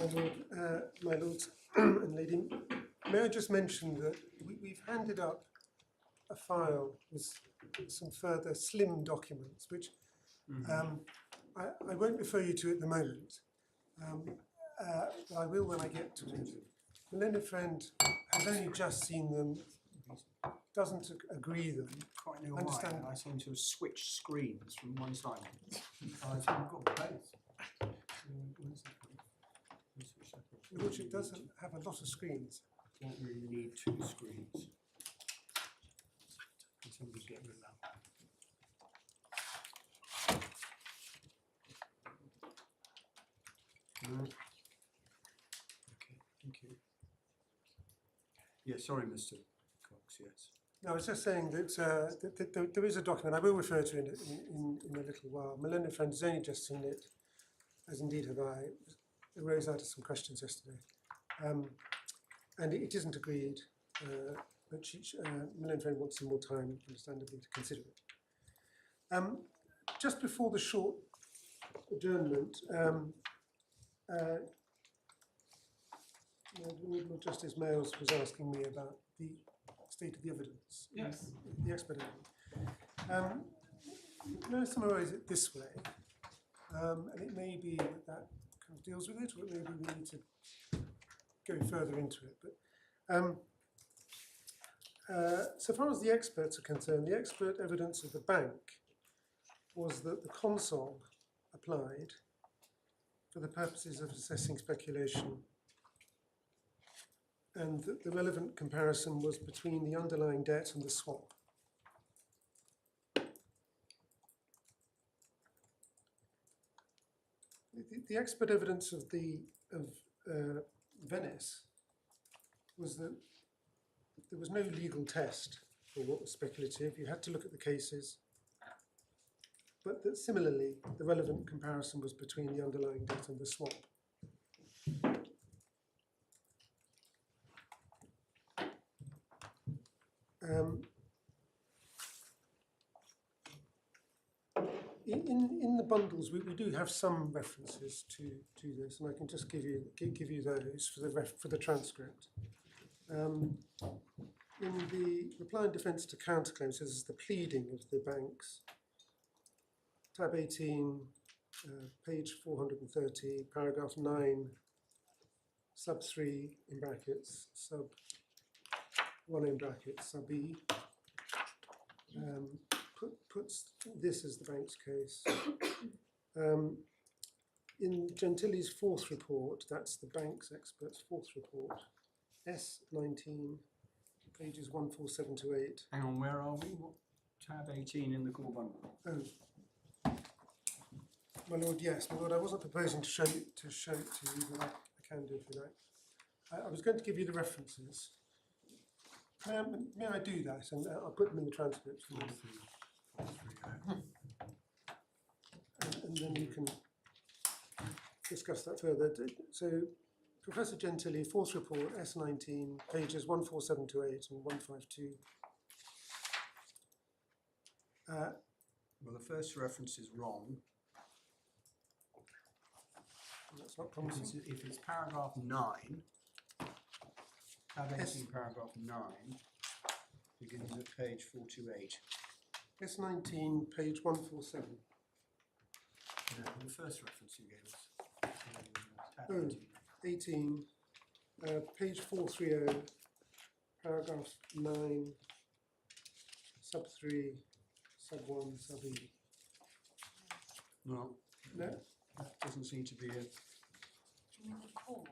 My lords and lady, may I just mention that we've handed up a file with some further slim documents, which I won't refer you to at the moment, but I will when I get to it. My learned friend has only just seen them, doesn't agree them. Quite know why. I seem to have switched screens from one side. I think I've got both. Your Lordship doesn't have a lot of screens. Don't really need two screens. Can somebody get rid of that? No. Okay, thank you. Yeah, sorry, Mr. Cox, yes. No, I was just saying that there is a document I will refer to in a little while. My learned friend has only just seen it, as indeed have I. It arose out of some questions yesterday. And it isn't agreed, but my learned friend wants some more time, understandably, to consider it. Just before the short adjournment, Lord Justice Mayles was asking me about the state of the evidence. Yes. The expert evidence. May I summarise it this way? And it may be that kind of deals with it, or maybe we need to go further into it. But so far as the experts are concerned, the expert evidence of the bank was that the consol applied for the purposes of assessing speculation, and that the relevant comparison was between the underlying debt and the swap. The expert evidence of Venice was that there was no legal test for what was speculative. You had to look at the cases, but that similarly, the relevant comparison was between the underlying debt and the swap. In the bundles, we do have some references to this, and I can just give you those for the transcript. In the reply and defence to counterclaims, this is the pleading of the banks. Tab 18, page 430, paragraph 9, sub 3 in brackets, sub 1 in brackets, sub E. Puts this as the bank's case. In Gentili's fourth report, that's the bank's expert's fourth report, S19, pages 147 to 8. Hang on, where are we? What? Tab 18 in the core bundle. Oh, my lord, yes, my lord. I wasn't proposing to show it to you, but I can do if you like. I was going to give you the references. May I do that? And I'll put them in the transcript for you. And then you can discuss that further. So, Professor Gentili, fourth report, S19, pages 147 to 8 and 152. Well, the first reference is wrong. That's not promising. If it's paragraph 9, tab 18, paragraph 9, begins at page 428. S19, page 147. No, the first reference you gave us. Oh, 18, page 430, paragraph 9, sub 3, sub 1, sub E. Well, No? that doesn't seem to be a... Do you mean the core?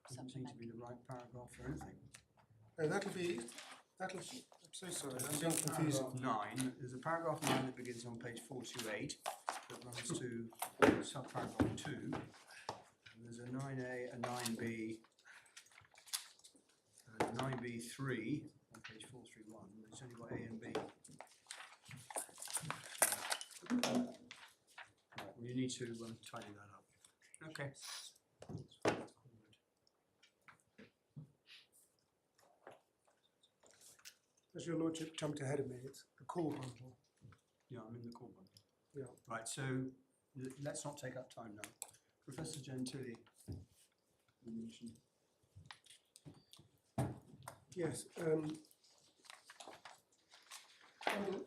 Doesn't seem to be the right paragraph for anything. Oh, I'm so sorry, I'm being confusing. Paragraph 9, there's a paragraph 9 that begins on page 428 that runs to subparagraph 2, and there's a 9A, a 9B, and a 9B3 on page 431, it's only got A and B. Right, well you need to tidy that up. Okay. As your lordship jumped ahead of me, it's the core bundle. Yeah, I'm in the core bundle. Yeah. Right, so let's not take up time now. Professor Gentili, you mentioned. Yes,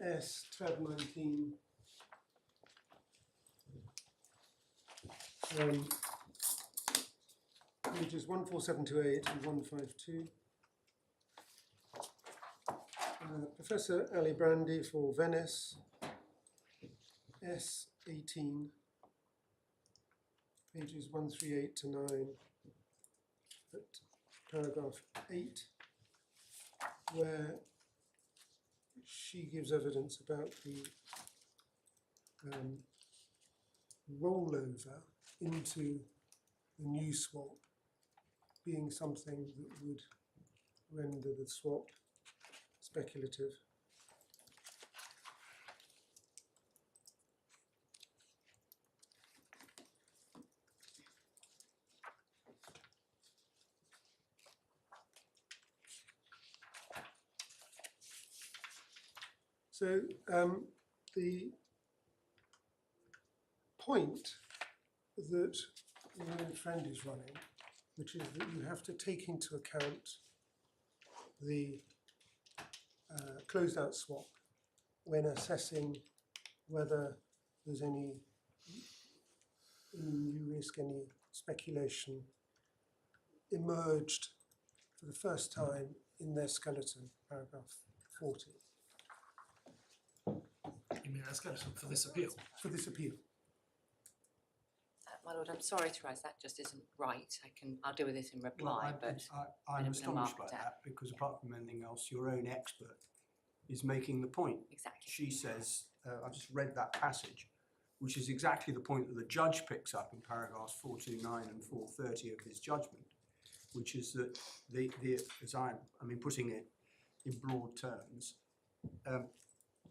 S tab 19. Pages 14728 and 152. Professor Ali Brandy for Venice, S18, pages 138 to 9, at paragraph 8, where she gives evidence about the rollover into the new swap being something that would render the swap speculative. So the point that the learned friend is running, which is that you have to take into account the closed out swap when assessing whether there's any new risk, any speculation emerged for the first time in their skeleton, paragraph 40. You mean a skeleton for this appeal? For this appeal. My lord, I'm sorry to rise, that just isn't right. I'll deal with it in reply, but I'm bit of an astonished by markdown. that, because apart from anything else, your own expert is making the point. exactly. She says, I've just read that passage, which is exactly the point that the judge picks up in paragraphs 429 and 430 of his judgment, which is that as I mean, putting it in broad terms,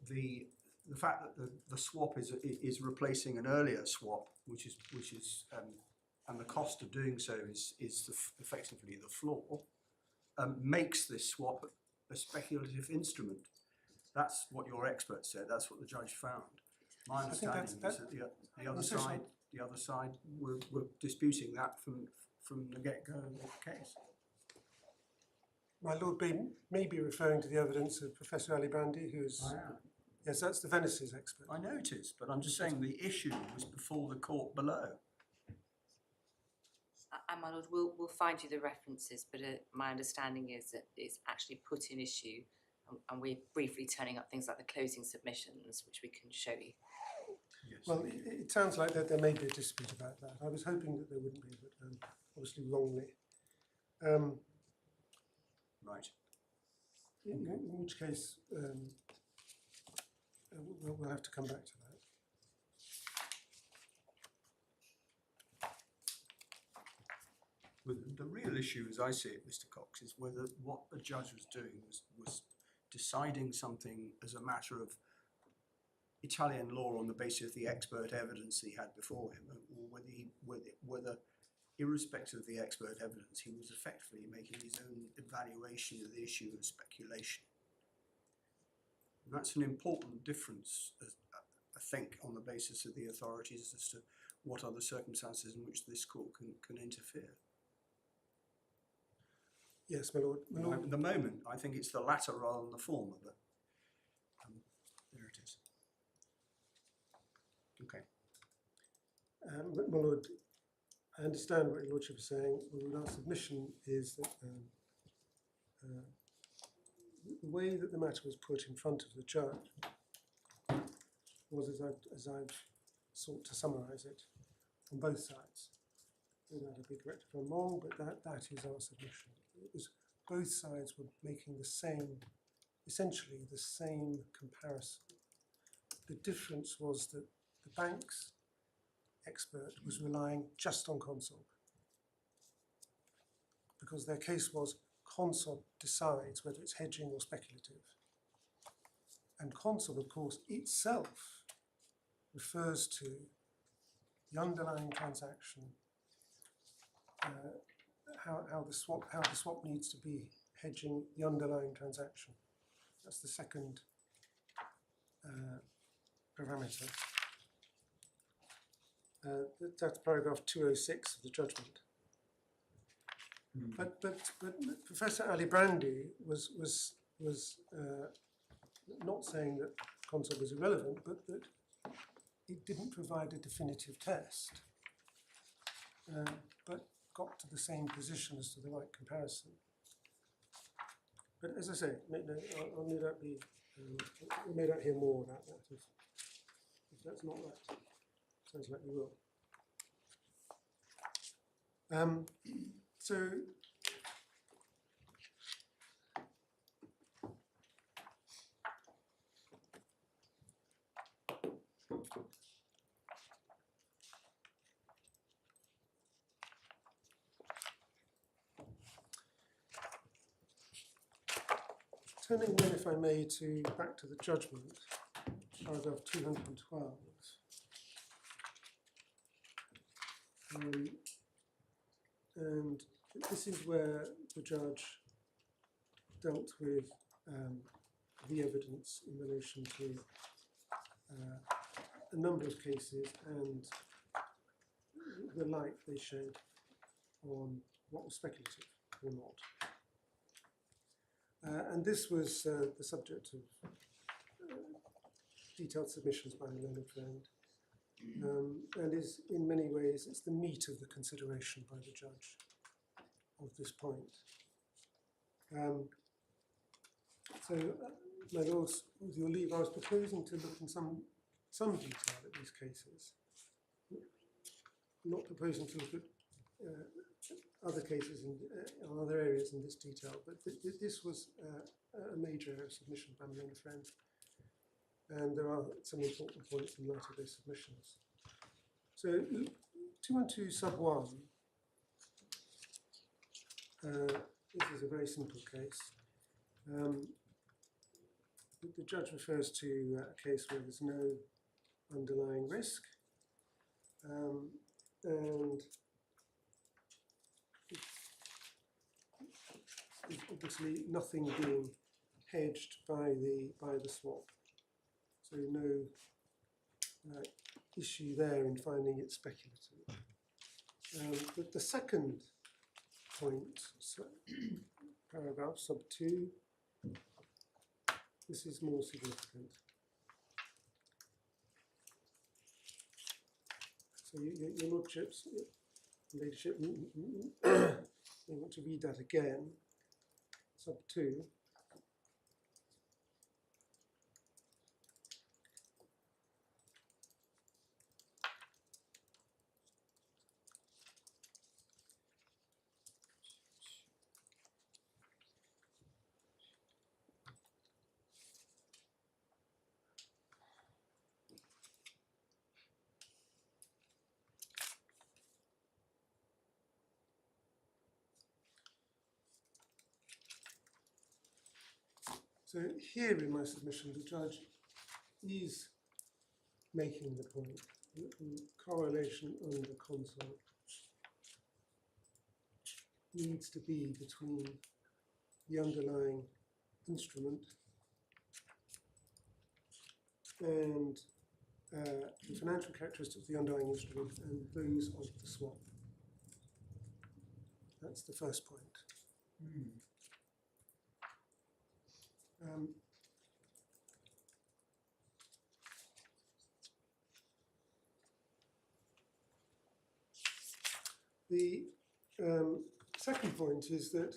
the fact that the swap is replacing an earlier swap, which is and the cost of doing so is effectively the floor, makes this swap a speculative instrument. That's what your expert said. That's what the judge found. My understanding is that the other side were disputing that from the get-go of the case. My lord may be referring to the evidence of Professor Ali Brandy, who's I am. yes, that's the Venice's expert. I know it is, but I'm just saying the issue was before the court below. And my lord, we'll find you the references, but my understanding is that it's actually put in issue, and we're briefly turning up things like the closing submissions, which we can show you. Yes. Well, it sounds like that there may be a dispute about that. I was hoping that there wouldn't be, but obviously wrongly. Right. In which case, we'll have to come back to that. Well, the real issue, as I see it, Mr. Cox, is whether what the judge was doing was deciding something as a matter of Italian law on the basis of the expert evidence he had before him, or whether irrespective of the expert evidence, he was effectively making his own evaluation of the issue of speculation. And that's an important difference, I think, on the basis of the authorities as to what are the circumstances in which this court can interfere. Yes, my lord. My lord. At the moment, I think it's the latter rather than the former, but there it is. Okay. My lord, I understand what your lordship is saying. My lord, our submission is that the way that the matter was put in front of the judge was as I've sought to summarise it on both sides. That'll be correct if I'm wrong, but that is our submission. It was both sides were making the same, essentially the same comparison. The difference was that the bank's expert was relying just on Consob, because their case was Consob decides whether it's hedging or speculative. And Consob, of course, itself refers to the underlying transaction, how the swap needs to be hedging the underlying transaction. That's the second parameter. That's paragraph 206 of the judgment. But Professor Alibrandi was not saying that consult was irrelevant, but that it didn't provide a definitive test, but got to the same position as to the right comparison. But as I say, I'll no doubt be, we may not hear more about that if that's not right. Sounds like we will. So turning then, if I may, back to the judgment, paragraph 212. And this is where the judge dealt with the evidence in relation to a number of cases and the light they shed on what was speculative or not. And this was the subject of detailed submissions by the learned friend, and is in many ways, it's the meat of the consideration by the judge of this point. So, my lords, with your leave, I was proposing to look in some detail at these cases, not proposing to look at other cases in other areas in this detail, but this was a major area of submission by my learned friend, and there are some important points in light of those submissions. So 212 sub 1, this is a very simple case. The judge refers to a case where there's no underlying risk, and it's obviously nothing being hedged by the swap. So no issue there in finding it speculative. But the second point, so paragraph sub 2, this is more significant. So your lordships, ladyship, I want to read that again. Sub 2. So here in my submission, the judge is making the point that the correlation under consult needs to be between the underlying instrument and the financial characteristics of the underlying instrument and those of the swap. That's the first point. The second point is that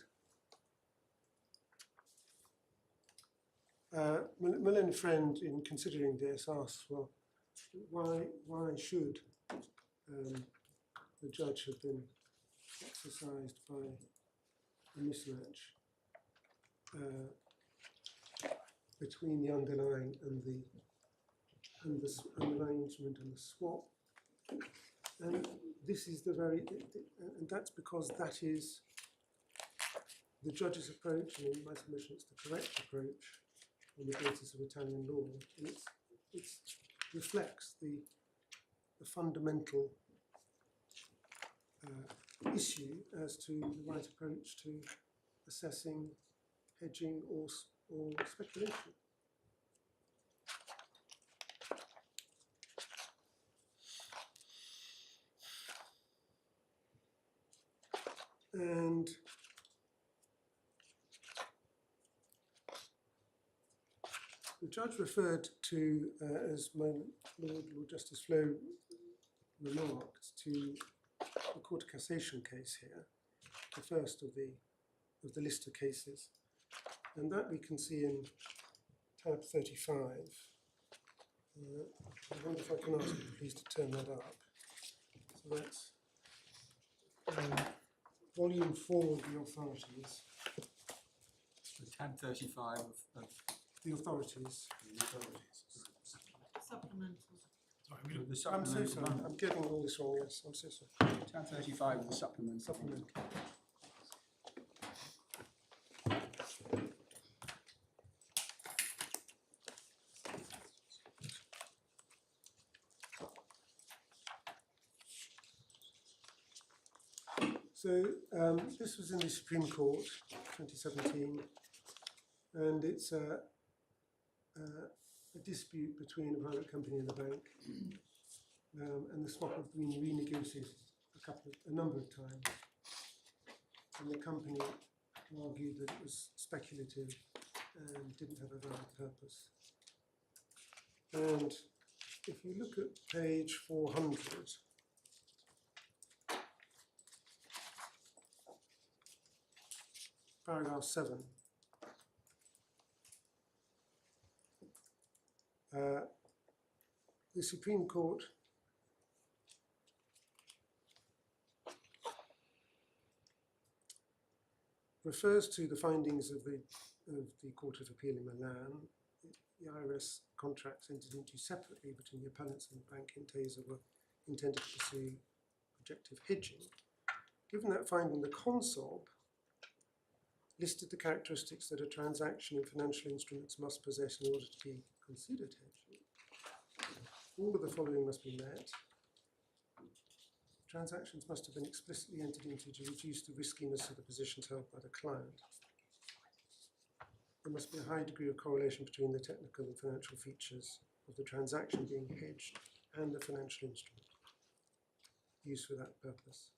my learned friend, in considering this, asks, well, why should the judge have been exercised by a mismatch between the underlying and the underlying instrument and the swap? And this is and that's because that is the judge's approach, and in my submission it's the correct approach on the basis of Italian law, and it reflects the fundamental issue as to the right approach to assessing hedging or speculation. And the judge referred to, as my Lord Justice Flo remarked, to the Court of Cassation case here, the first of the list of cases, and that we can see in tab 35. I wonder if I can ask you please to turn that up. So that's volume 4 of the authorities. The tab 35 of The authorities. Supplemental. Sorry, we the I'm so supplemental sorry. one. I'm getting all this wrong. Yes, I'm so sorry. Tab 35 of the supplemental. Supplemental. So this was in the Supreme Court, 2017, and it's a dispute between a private company and a bank, and the swap had been renegotiated a number of times, and the company argued that it was speculative and didn't have a valid purpose. And if you look at page 400, paragraph 7. The Supreme Court refers to the findings of the Court of Appeal in Milan. The IRS contracts entered into separately between the appellants and Banca Intesa were intended to pursue objective hedging. Given that finding, the consul listed the characteristics that a transaction in financial instruments must possess in order to be considered hedging. All of the following must be met. Transactions must have been explicitly entered into to reduce the riskiness of the positions held by the client. There must be a high degree of correlation between the technical and financial features of the transaction being hedged and the financial instrument used for that purpose.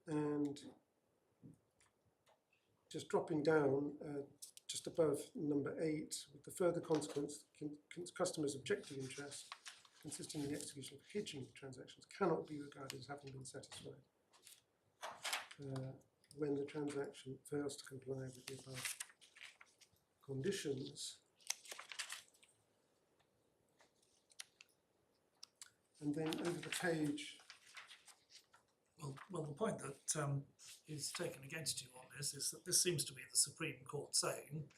And just dropping down, just above number 8, with the further consequence, customers' objective interest consisting in the execution of hedging transactions cannot be regarded as having been satisfied when the transaction fails to comply with the above conditions. And then over the page. Well, the point that is taken against you on this is that this seems to be the Supreme Court saying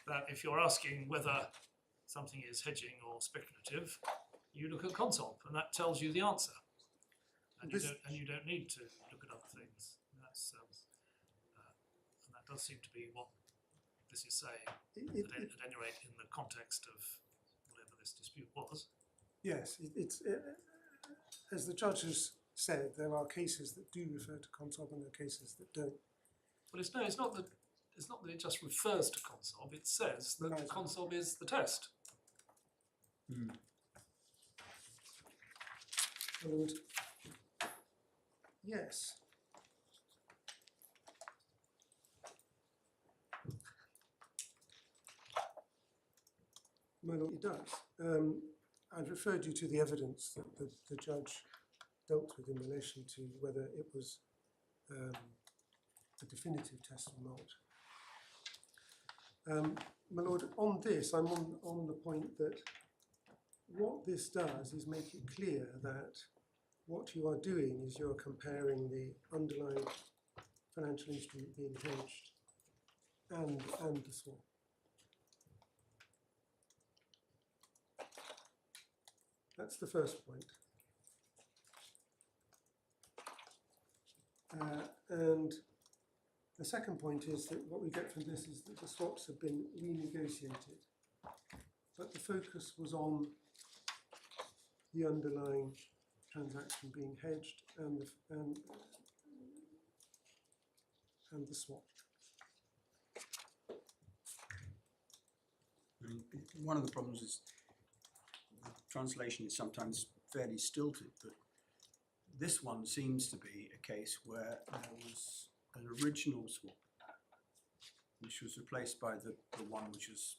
that if you're asking whether something is hedging or speculative, you look at consult, and that tells you the answer. And you don't need to look at other things. That's and that does seem to be what this is saying, at any rate in the context of whatever this dispute was. Yes, it's as the judge has said, there are cases that do refer to consob and there are cases that don't. Well, it's not that it just refers to consob. It says that Right. consob is the test. And yes, well, it does. I've referred you to the evidence that the judge dealt with in relation to whether it was a definitive test or not. My Lord, on this, I'm on the point that what this does is make it clear that what you are doing is you're comparing the underlying financial instrument being hedged and the swap. That's the first point. And the second point is that what we get from this is that the swaps have been renegotiated, but the focus was on the underlying transaction being hedged and the swap. One of the problems is the translation is sometimes fairly stilted, but this one seems to be a case where there was an original swap which was replaced by the one which was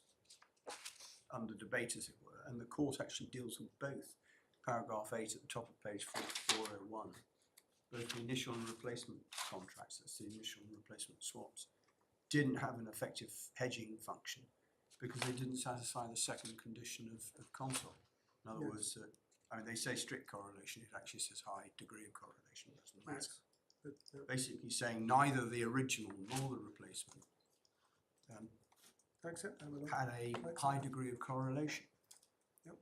under debate, as it were, and the court actually deals with both. Paragraph 8 at the top of page 401, both the initial and replacement contracts, that's the initial and replacement swaps, didn't have an effective hedging function because they didn't satisfy the second condition of consol. In other words, I mean, they say strict correlation, it actually says high degree of correlation, it doesn't matter. Yes. But, Basically saying neither the original nor the replacement I accept that, my lord. had a high degree of correlation. Yep.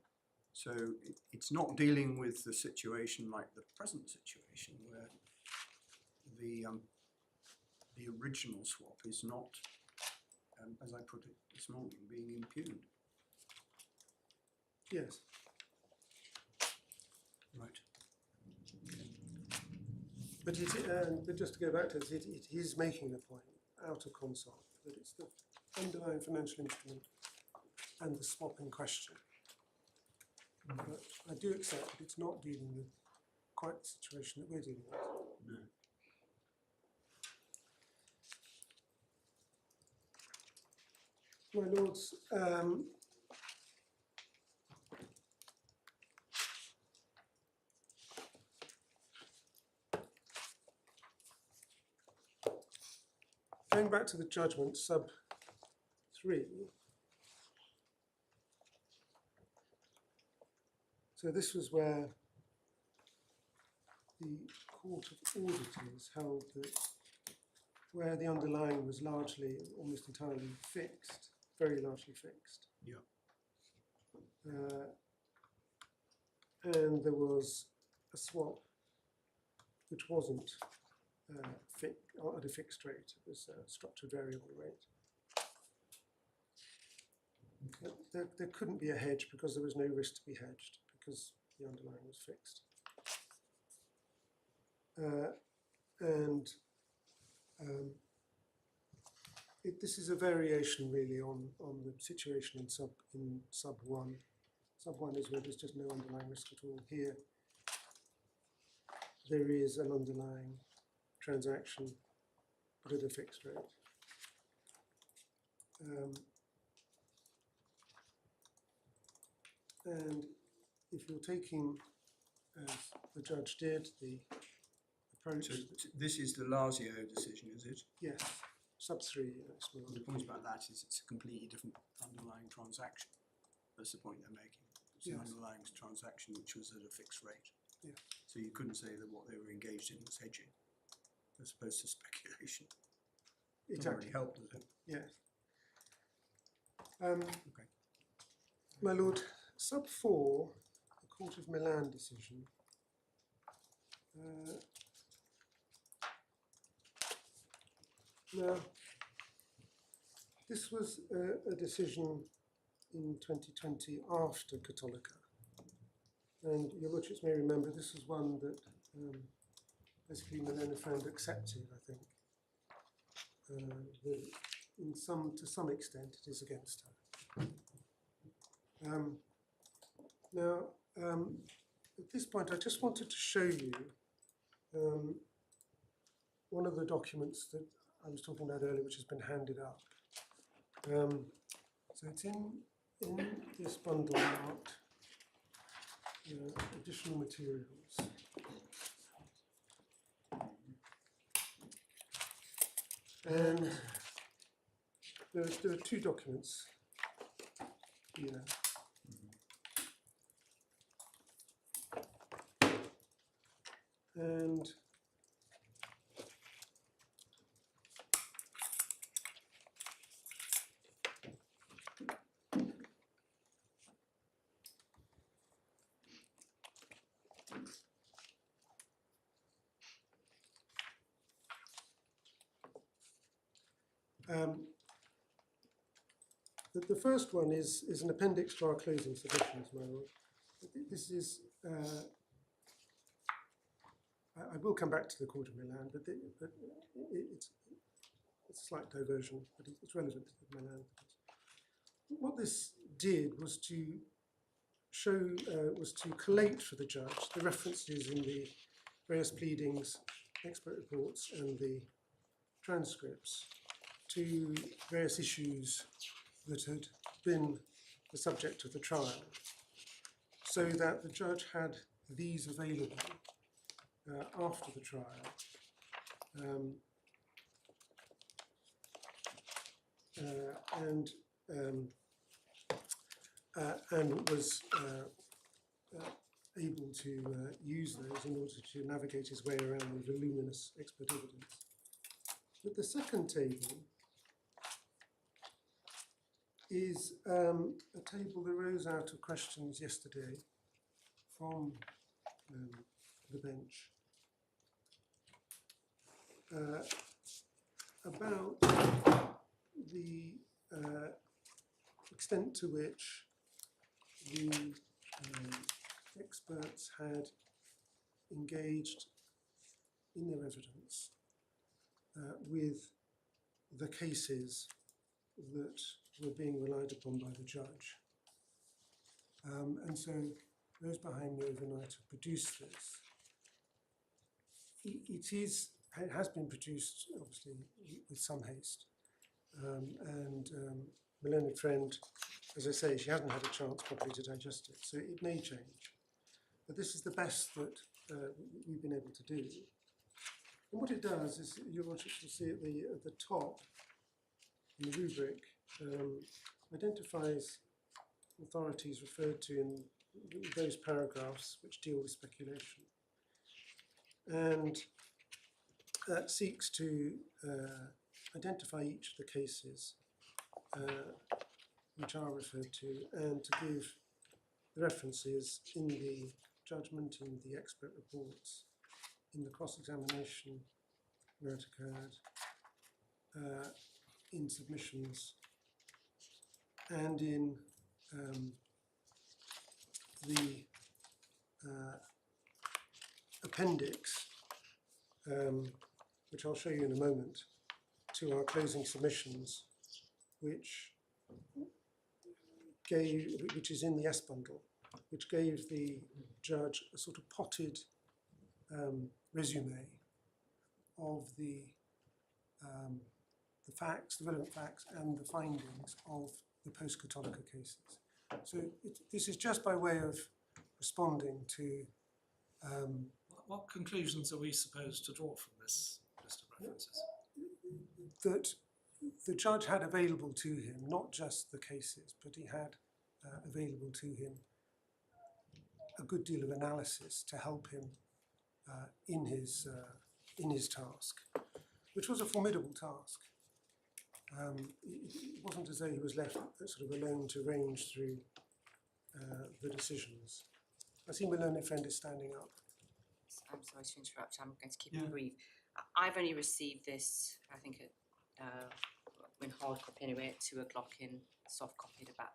So it's not dealing with the situation like the present situation where the original swap is not, as I put it this morning, being impugned. Yes. Right. But but just to go back to it, it is making the point out of consol that it's the underlying financial instrument and the swap in question. But I do accept that it's not dealing with quite the situation that we're dealing with. No. My lords, going back to the judgment, sub 3. So this was where the Court of Auditors held that where the underlying was largely, almost entirely fixed, very largely fixed. Yeah. And there was a swap which wasn't at a fixed rate, it was a structured variable rate. There couldn't be a hedge because there was no risk to be hedged because the underlying was fixed. This is a variation really on the situation in sub 1. Sub 1 is where there's just no underlying risk at all. Here, there is an underlying transaction, but at a fixed rate. And if you're taking, as the judge did, the approach... So this is the Lazio decision, is it? Yes, sub 3. Yes, The point about that is it's a completely different underlying transaction. That's the point they're making. It's an Yes. underlying transaction which was at a fixed rate. Yeah. So you couldn't say that what they were engaged in was hedging, as opposed to speculation. Exactly. Doesn't really help, does it? Yes. Okay. My lord, sub 4, the Court of Milan decision. Now, this was a decision in 2020 after Cattolica. And your lordships may remember this was one that basically Milena found accepted, I think. That to some extent it is against her. Now, at this point I just wanted to show you one of the documents that I was talking about earlier, which has been handed up. So it's in this bundle marked additional materials. And there are 2 documents here. And the first one is an appendix to our closing submissions, my lord. This is, I will come back to the Court of Milan, but it's a slight diversion, but it's relevant to the Milan. What this did was to show, was to collate for the judge the references in the various pleadings, expert reports, and the transcripts to various issues that had been the subject of the trial, so that the judge had these available after the trial. And was able to use those in order to navigate his way around the voluminous expert evidence. But the second table is a table that arose out of questions yesterday from the bench about the extent to which the experts had engaged in their evidence with the cases that were being relied upon by the judge. And so those behind me overnight have produced this. It has been produced, obviously, with some haste. My learned friend, as I say, she hasn't had a chance properly to digest it, so it may change. But this is the best that we've been able to do. And what it does is, you'll see at the top, in the rubric, identifies authorities referred to in those paragraphs which deal with speculation. And that seeks to identify each of the cases which are referred to, and to give the references in the judgment, in the expert reports, in the cross-examination where it occurred, in submissions, and in the appendix, which I'll show you in a moment, to our closing submissions, which is in the S bundle, which gave the judge a sort of potted resume of the facts, the relevant facts, and the findings of the post-Cattolica cases. So this is just by way of responding to. What conclusions are we supposed to draw from this list of references? That the judge had available to him not just the cases, but he had available to him a good deal of analysis to help him in his task, which was a formidable task. It wasn't as though he was left sort of alone to range through the decisions. I see my learned friend is standing up. I'm sorry to interrupt, I'm going to keep it brief. I've only received this, I think, in hard copy anyway, at 2 o'clock, in soft copy at about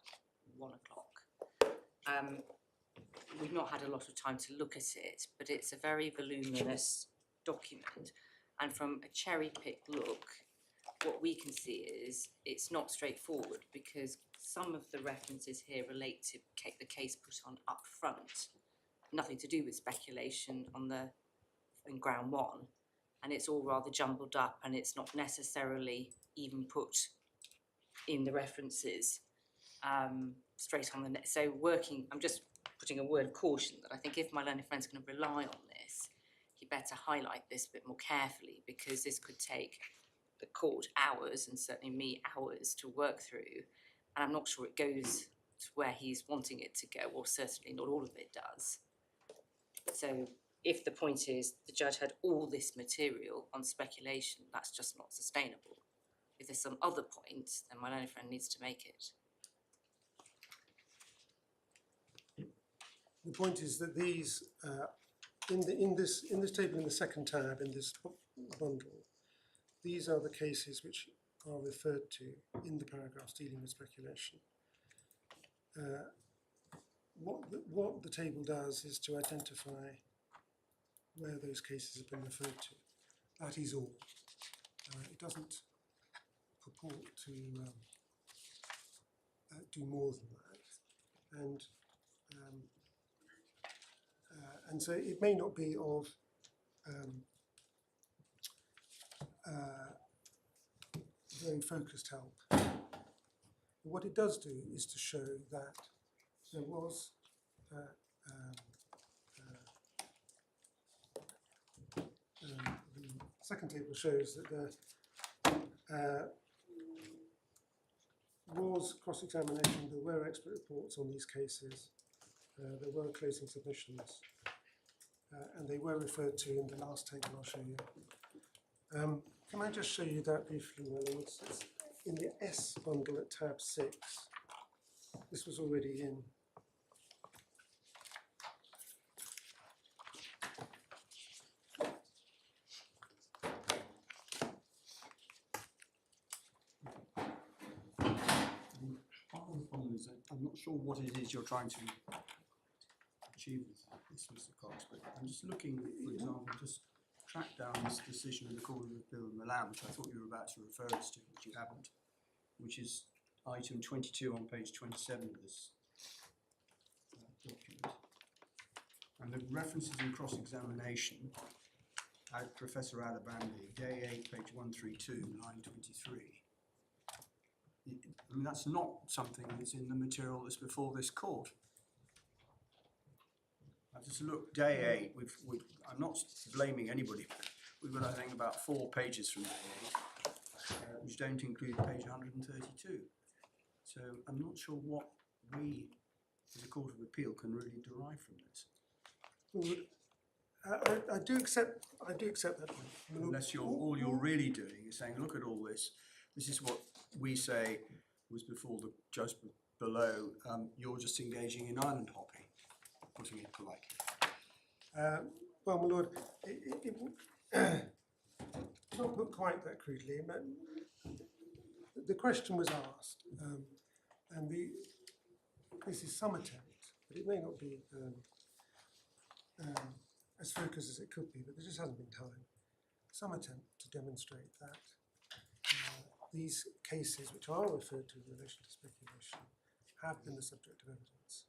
1 o'clock. We've not had a lot of time to look at it, but it's a very voluminous document. And from a cherry-picked look, what we can see is it's not straightforward, because some of the references here relate to the case put on up front, nothing to do with speculation in ground one, and it's all rather jumbled up, and it's not necessarily even put in the references straight on the net. So I'm just putting a word of caution that I think if my learned friend's going to rely on this, he better highlight this a bit more carefully, because this could take the court hours, and certainly me hours, to work through, and I'm not sure it goes to where he's wanting it to go, or certainly not all of it does. So if the point is the judge had all this material on speculation, that's just not sustainable. If there's some other point, then my learned friend needs to make it. The point is that these, in this table in the second tab, in this bundle, these are the cases which are referred to in the paragraphs dealing with speculation. What the table does is to identify where those cases have been referred to. That is all. It doesn't purport to do more than that. And so it may not be of very focused help. What it does do is to show that there was the second table shows that there was cross-examination, there were expert reports on these cases, there were closing submissions, and they were referred to in the last table I'll show you. Can I just show you that briefly? It's in the S bundle at tab 6. This was already in. Part of the problem is that I'm not sure what it is you're trying to achieve with this, Mr. Cox, but I'm just looking, for example, just track down this decision of the Court of Appeal in Milan, which I thought you were about to refer us to, which you haven't, which is item 22 on page 27 of this document. And the references in cross-examination at Professor Alabandi, day 8, page 132, line 23. I mean, that's not something that's in the material that's before this court. I've just looked, day 8, I'm not blaming anybody, we've got, I think, about 4 pages from day 8, which don't include page 132. So I'm not sure what we, as a Court of Appeal, can really derive from this. Well, I do accept that point. Unless all you're really doing is saying, look at all this, this is what we say was before the judgment below, you're just engaging in island hopping, putting it politely. Well, my lord, it's not put quite that crudely. But the question was asked, and this is some attempt, but it may not be as focused as it could be, but there just hasn't been time. Some attempt to demonstrate that these cases, which are referred to in relation to speculation, have been the subject of evidence.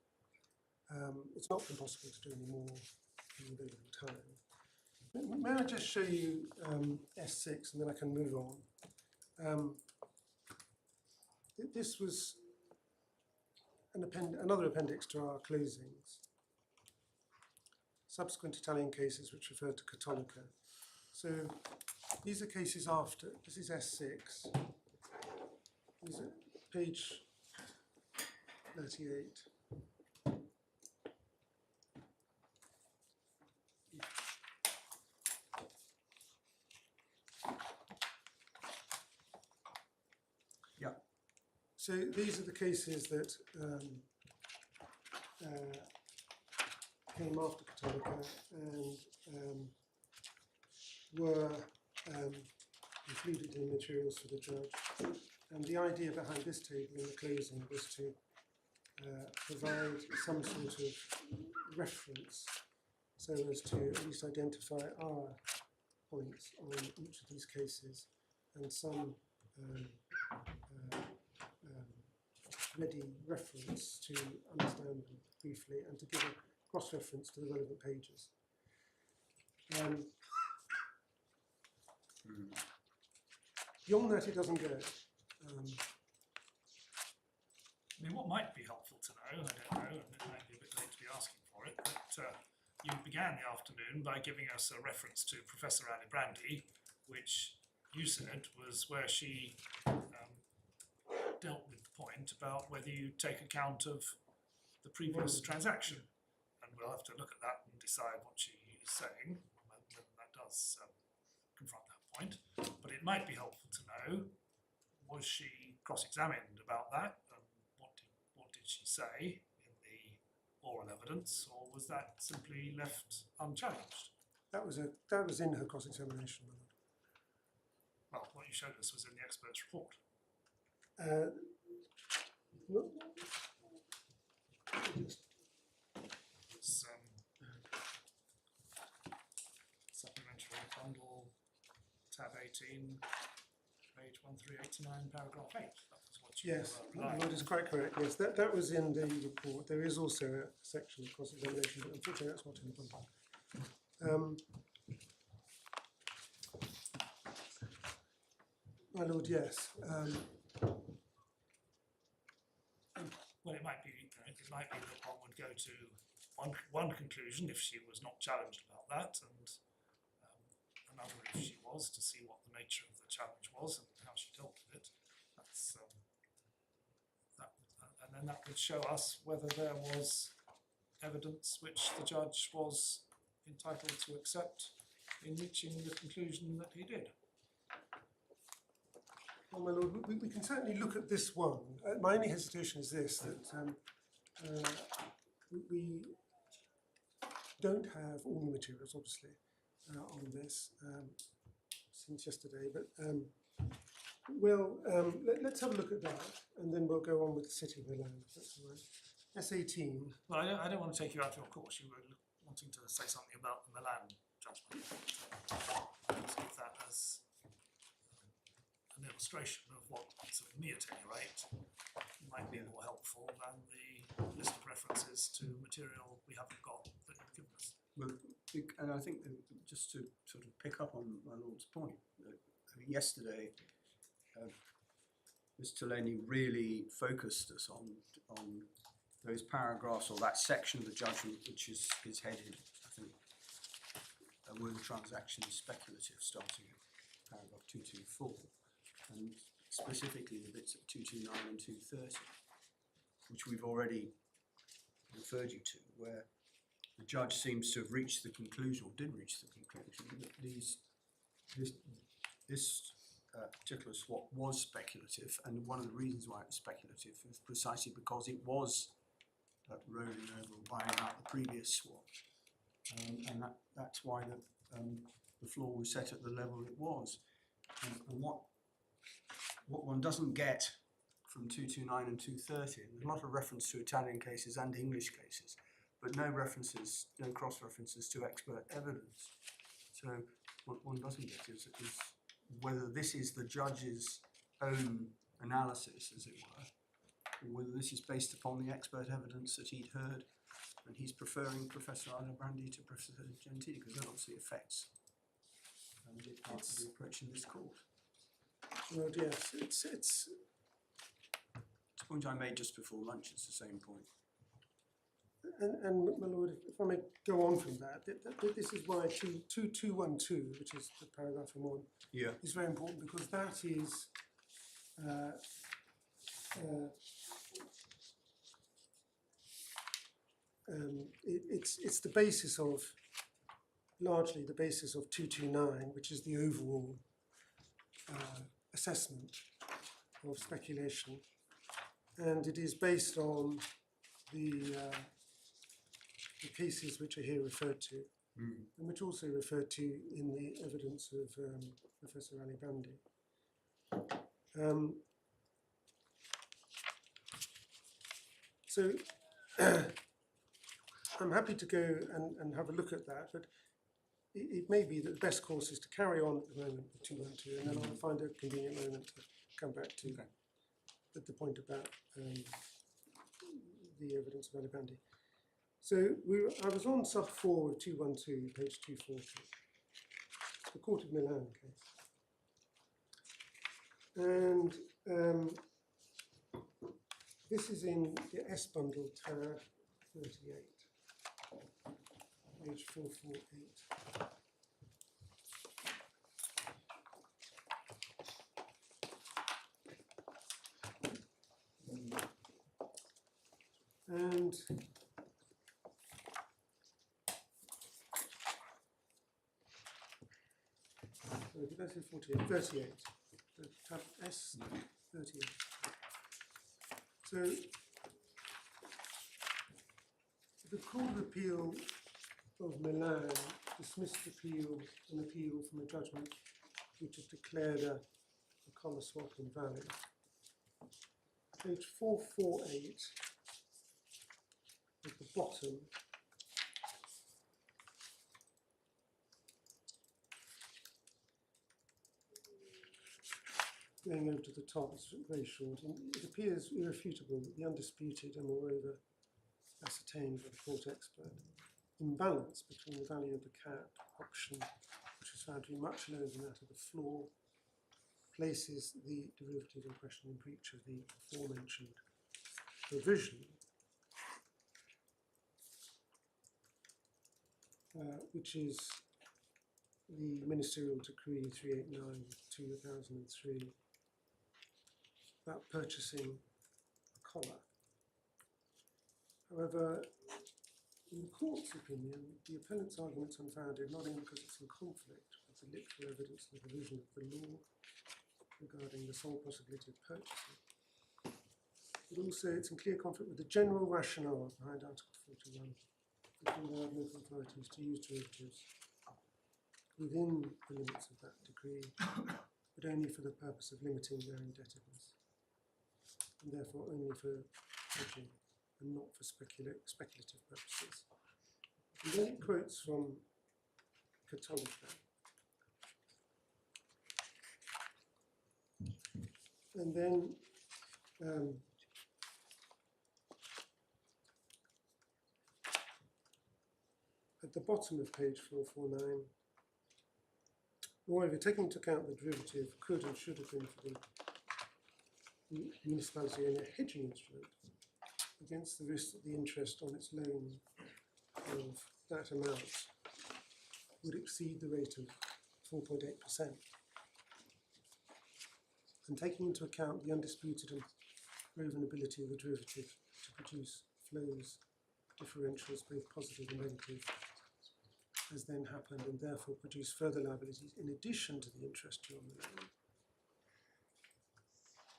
It's not been possible to do any more in the available time. May I just show you S6 and then I can move on. This was another appendix to our closings. Subsequent Italian cases which referred to Cattolica. So these are cases after, this is S6. This is page 38. Yeah. So these are the cases that came after Cattolica and were included in the materials for the judge. And the idea behind this table in the closing was to provide some sort of reference so as to at least identify our points on each of these cases and some ready reference to understand them briefly and to give a cross-reference to the relevant pages. Beyond that, it doesn't go. I mean, what might be helpful to know, I don't know, and it might be a bit late to be asking for it, but you began the afternoon by giving us a reference to Professor Alabandi, which you said was where she dealt with the point about whether you take account of the previous transaction. And we'll have to look at that and decide what she is saying, whether that does confront that point. But it might be helpful to know, was she cross-examined about that? What did she say in the oral evidence, or was that simply left unchallenged? That was in her cross-examination. Well, what you showed us was in the expert's report. It's supplementary bundle, tab 18, page 1389, paragraph 8. That was what you Yes, relied that is quite correct. Yes, that was in the report. There is also a section of cross-examination, but unfortunately that's not in the bundle. My lord, yes. Well, it might be that one would go to one conclusion if she was not challenged about that, and another if she was, to see what the nature of the challenge was and how she dealt with it. That's and then that would show us whether there was evidence which the judge was entitled to accept in reaching the conclusion that he did. Well, my lord, we can certainly look at this one. My only hesitation is this, that we don't have all the materials, obviously, on this since yesterday, but let's have a look at that, and then we'll go on with the City of Milan, if that's all right. S18. Well, I don't want to take you out of your course. You were wanting to say something about the Milan judgment. Let's give that as an illustration of what, to me at any rate, might be more helpful than the list of references to material we haven't got that you've given us. Well, and I think that just to sort of pick up on my lord's point, yesterday Mr. Lenny really focused us on those paragraphs or that section of the judgment which is headed, I think, were the transactions speculative, starting at paragraph 224, and specifically the bits at 229 and 230, which we've already referred you to, where the judge seems to have reached the conclusion, or did reach the conclusion, that this particular swap was speculative, and one of the reasons why it was speculative is precisely because it was rolling over or buying out the previous swap, and that's why the floor was set at the level it was. And what one doesn't get from 229 and 230, there's a lot of reference to Italian cases and English cases, but no cross-references to expert evidence. So what one doesn't get is whether this is the judge's own analysis, as it were, or whether this is based upon the expert evidence that he'd heard, and he's preferring Professor Alibrandi to Professor Gentili, because that obviously affects the approach in this court. Well, yes, it's The point I made just before lunch is the same point. and my lord, if I may go on from that, this is why 2212, which is the paragraph from one, Yeah. is very important, because that is it's the basis of, largely the basis of 229, which is the overall assessment of speculation, and it is based on the cases which are here referred to, and which also referred to in the evidence of Professor Alibrandi. So I'm happy to go and have a look at that, but it may be that the best course is to carry on at the moment with 212, and then I'll find a convenient moment to come back to at the point about the evidence of Alibrandi. So I was on sub 4 of 212, page 240, the Court of Milan case. And this is in the S bundle, tab 38, page 448. And did I say 48? 38. Tab S 38. So the Court of Appeal of Milan dismissed an appeal from a judgment which has declared a colour swap invalid. Page 448 at the bottom. Going over to the top, it's very short, and it appears irrefutable that the undisputed and moreover ascertained by the court expert imbalance between the value of the cap option, which was found to be much lower than that of the floor places the derivative in question in breach of the aforementioned provision, which is the Ministerial Decree 389/2003 about purchasing a collar. However, in the court's opinion, the appellant's argument's unfounded, not only because it's in conflict with the literal evidence and the provision of the law regarding the sole possibility of purchasing, but also it's in clear conflict with the general rationale behind Article 41, which allowed local authorities to use derivatives within the limits of that decree, but only for the purpose of limiting their indebtedness, and therefore only for hedging and not for speculative purposes. And then it quotes from Cattolica. And then at the bottom of page 449, moreover, taking into account the derivative could and should have been for the municipality in a hedging instrument against the risk that the interest on its loan of that amount would exceed the rate of 4.8%. And taking into account the undisputed and proven ability of the derivative to produce flows, differentials, both positive and negative, has then happened, and therefore produce further liabilities in addition to the interest due on the loan,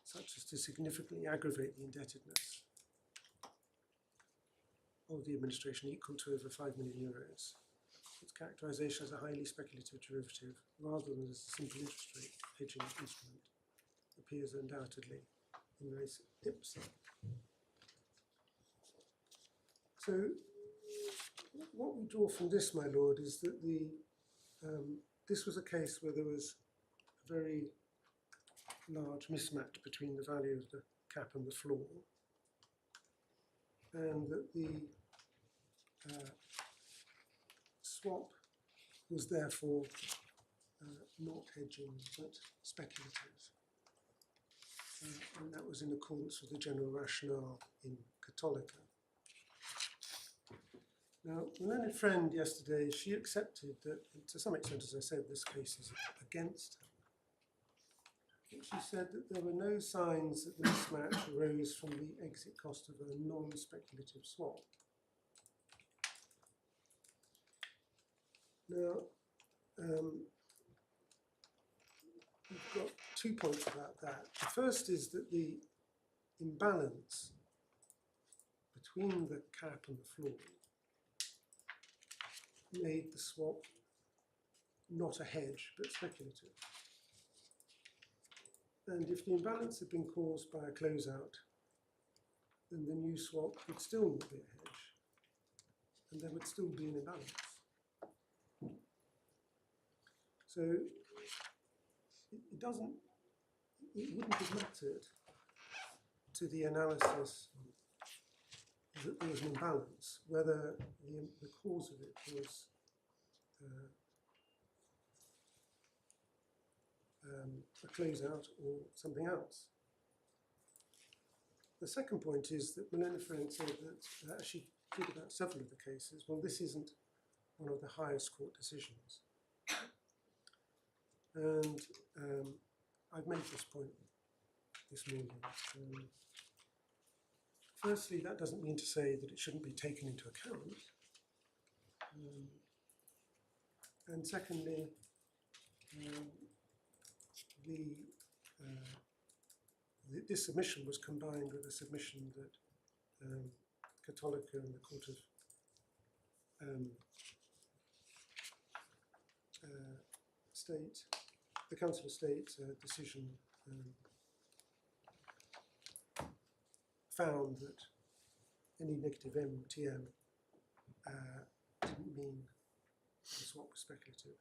such as to significantly aggravate the indebtedness of the administration equal to over 5 million euros. Its characterisation as a highly speculative derivative, rather than as a simple interest rate hedging instrument, appears undoubtedly in res ipsa. So, what we draw from this, my lord, is that this was a case where there was a very large mismatch between the value of the cap and the floor, and that the swap was therefore not hedging but speculative. And that was in accordance with the general rationale in Cattolica. Now, my learned friend yesterday, she accepted that, to some extent, as I said, this case is against her. But she said that there were no signs that the mismatch arose from the exit cost of a non-speculative swap. Now, we've got 2 points about that. The first is that the imbalance between the cap and the floor made the swap not a hedge but speculative. And if the imbalance had been caused by a closeout, then the new swap would still not be a hedge, and there would still be an imbalance. So it wouldn't have mattered to the analysis that there was an imbalance, whether the cause of it was a closeout or something else. The second point is that Milena Friend said that, as she did about several of the cases, well, this isn't one of the highest court decisions. And I've made this point this morning. Firstly, that doesn't mean to say that it shouldn't be taken into account. And secondly, this submission was combined with a submission that Cattolica and the Court of State, the Council of State decision found that any negative MTM didn't mean the swap was speculative,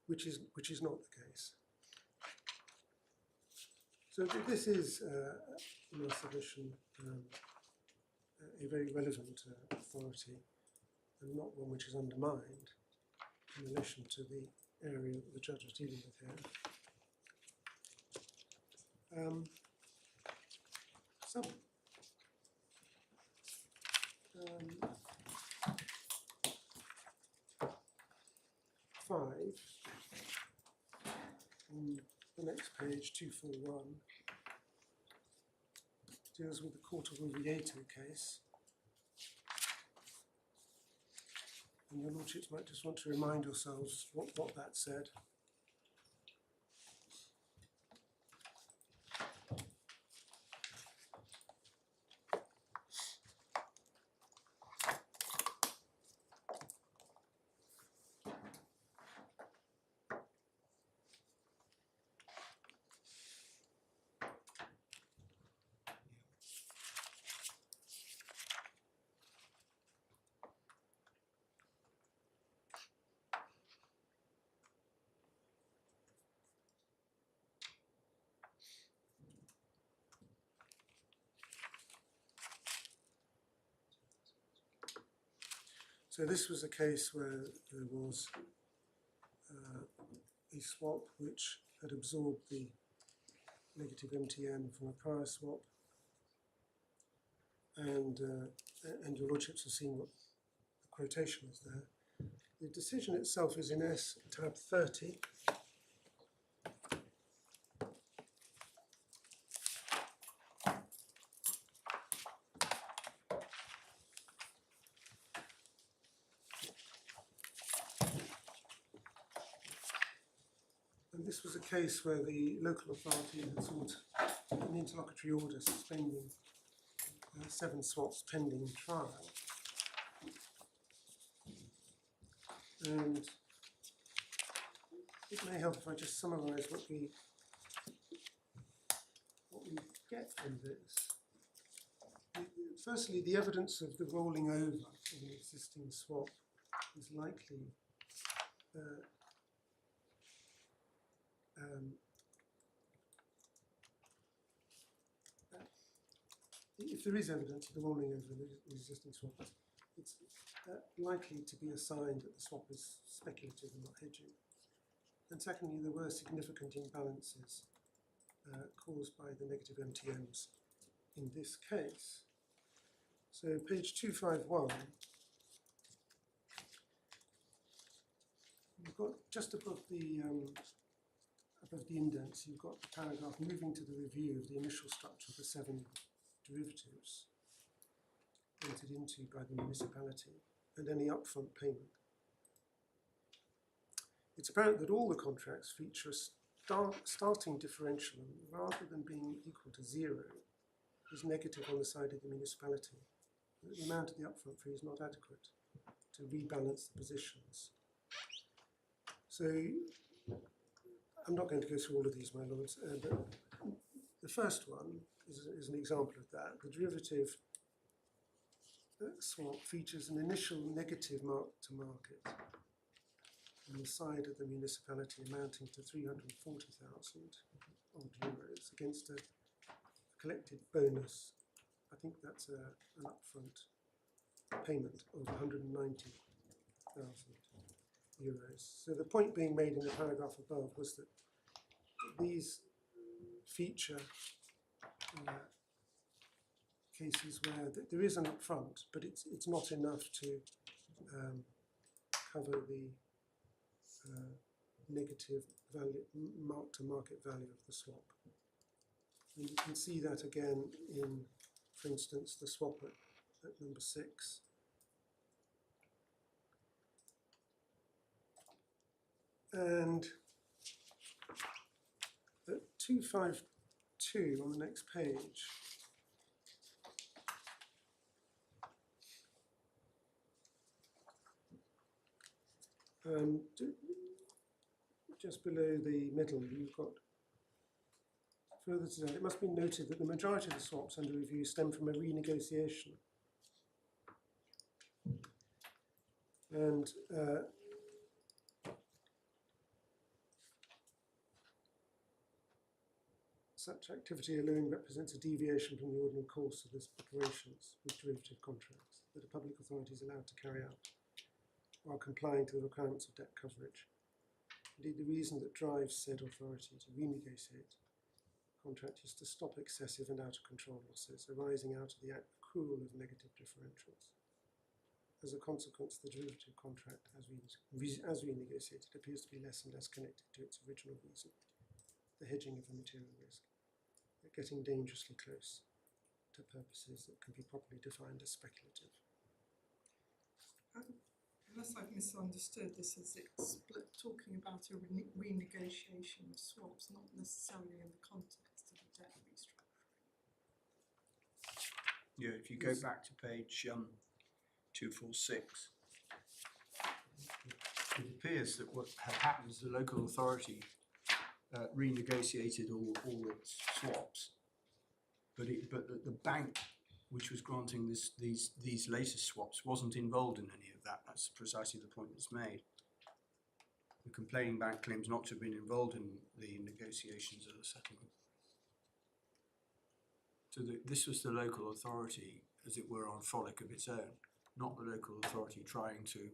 which is not the case. So this is, in our submission, a very relevant authority, and not one which is undermined in relation to the area that the judge was dealing with here. Sub 5 on the next page, 241, deals with the Court of Oviedo case. And your lordships might just want to remind yourselves what that said. So this was a case where there was a swap which had absorbed the negative MTM from a prior swap, and your lordships have seen what the quotation is there. The decision itself is in S tab 30. And this was a case where the local authority had sought an interlocutory order suspending 7 swaps pending trial. And it may help if I just summarise what we get from this. Firstly, the evidence of the rolling over of an existing swap is likely if there is evidence of the rolling over of the existing swap, it's likely to be a sign that the swap is speculative and not hedging. And secondly, there were significant imbalances caused by the negative MTMs in this case. So page 251, you've got just above the indents, you've got the paragraph moving to the review of the initial structure of the 7 derivatives entered into by the municipality and any upfront payment. It's apparent that all the contracts feature a starting differential, and rather than being equal to 0, is negative on the side of the municipality. The amount of the upfront fee is not adequate to rebalance the positions. So I'm not going to go through all of these, my lords, but the first one is an example of that. The derivative swap features an initial negative mark-to-market on the side of the municipality amounting to 340,000 odd euros against a collected bonus. I think that's an upfront payment of 190,000 euros. So the point being made in the paragraph above was that these feature cases where there is an upfront, but it's not enough to cover the negative value, mark-to-market value of the swap. And you can see that again in, for instance, the swap at number 6. And at 252 on the next page, just below the middle, you've got further to that. It must be noted that the majority of the swaps under review stem from a renegotiation. And such activity alone represents a deviation from the ordinary course of this operations with derivative contracts that a public authority is allowed to carry out while complying to the requirements of debt coverage. Indeed, the reason that drives said authority to renegotiate contract is to stop excessive and out of control losses arising out of the accrual of negative differentials. As a consequence, the derivative contract, as renegotiated, appears to be less and less connected to its original reason, the hedging of a material risk, but getting dangerously close to purposes that can be properly defined as speculative. Unless I've misunderstood, this is talking about a renegotiation of swaps, not necessarily in the context of a debt restructuring. Yeah, if you go back to page 246, it appears that what had happened is the local authority renegotiated all its swaps, but the bank which was granting these latest swaps wasn't involved in any of that. That's precisely the point that's made. The complaining bank claims not to have been involved in the negotiations of the settlement. So this was the local authority, as it were, on frolic of its own, not the local authority trying to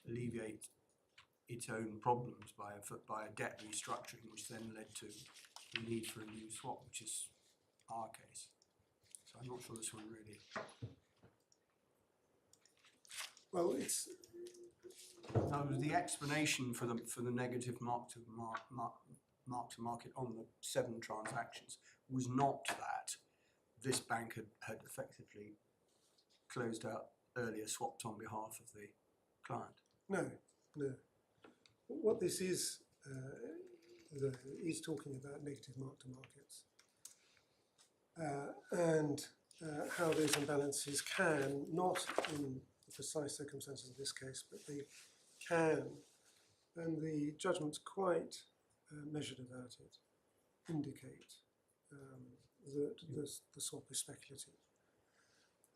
alleviate its own problems by a debt restructuring, which then led to the need for a new swap, which is our case. So I'm not sure this one really. Well, it's Now, the explanation for the negative mark to market on the 7 transactions was not that this bank had effectively closed out earlier swaps on behalf of the client. no. What this is talking about negative mark-to-markets and how those imbalances can, not in the precise circumstances of this case, but they can, and the judgment's quite measured about it, indicate that the swap is speculative.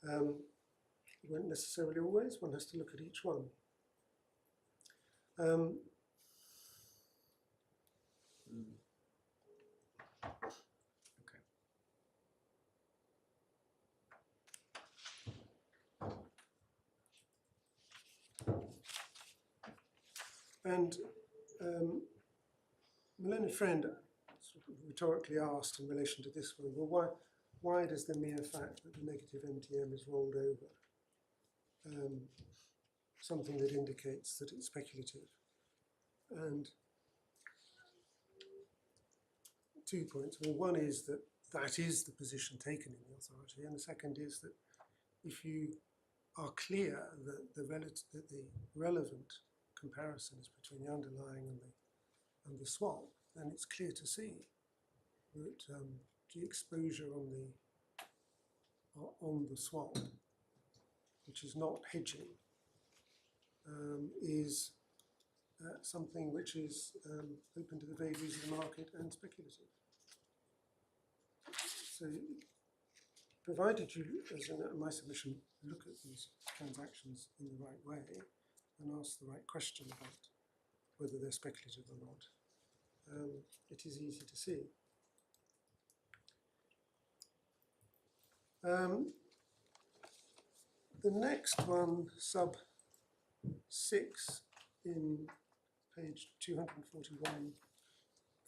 It won't necessarily always, one has to look at each one. Okay. And my learned friend sort of rhetorically asked in relation to this one, well, why does the mere fact that the negative MTM is rolled over something that indicates that it's speculative? And 2 points. Well, one is that that is the position taken in the authority, and the second is that if you are clear that the relevant comparison is between the underlying and the swap, then it's clear to see that the exposure on the swap, which is not hedging, is something which is open to the vagaries of the market and speculative. So, provided you, as in my submission, look at these transactions in the right way and ask the right question about whether they're speculative or not, it is easy to see. The next one, sub 6 in page 241,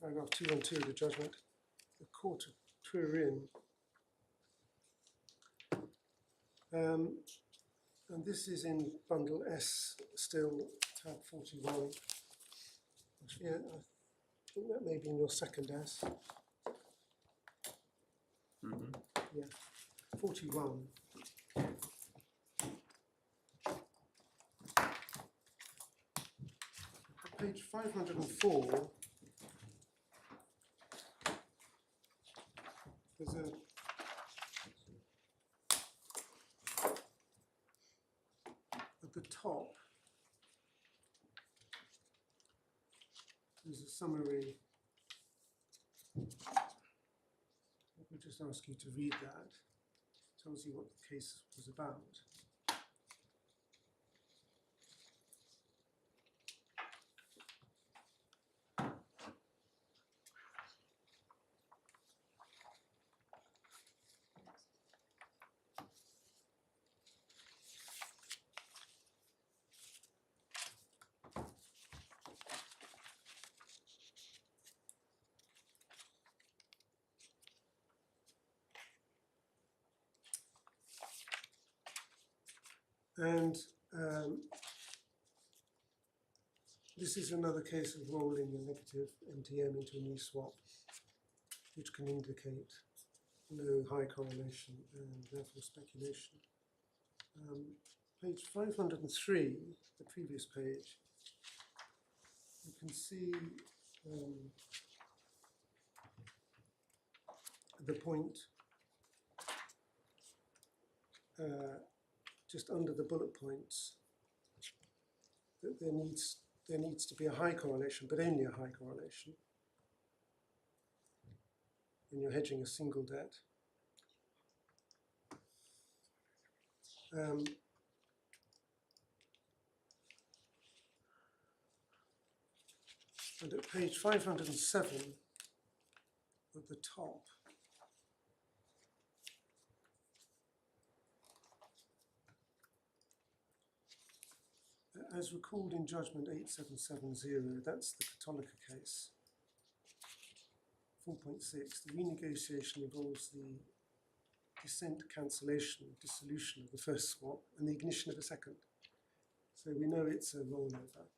paragraph 212 of the judgment, the Court of Turin. And this is in bundle S, still tab 41. Actually, I think that may be in your second S. Mm-hmm. Yeah, 41. Page 504, there's at the top, there's a summary. Let me just ask you to read that. It tells you what the case was about. And this is another case of rolling a negative MTM into a new swap, which can indicate no high correlation and therefore speculation. Page 503, the previous page, you can see the point just under the bullet points that there needs to be a high correlation, but only a high correlation when you're hedging a single debt. And at page 507 at the top, as recalled in judgment 8770, that's the Cattolica case. 4.6, the renegotiation involves the dissolution of the first swap and the ignition of a second. So we know it's a rollover,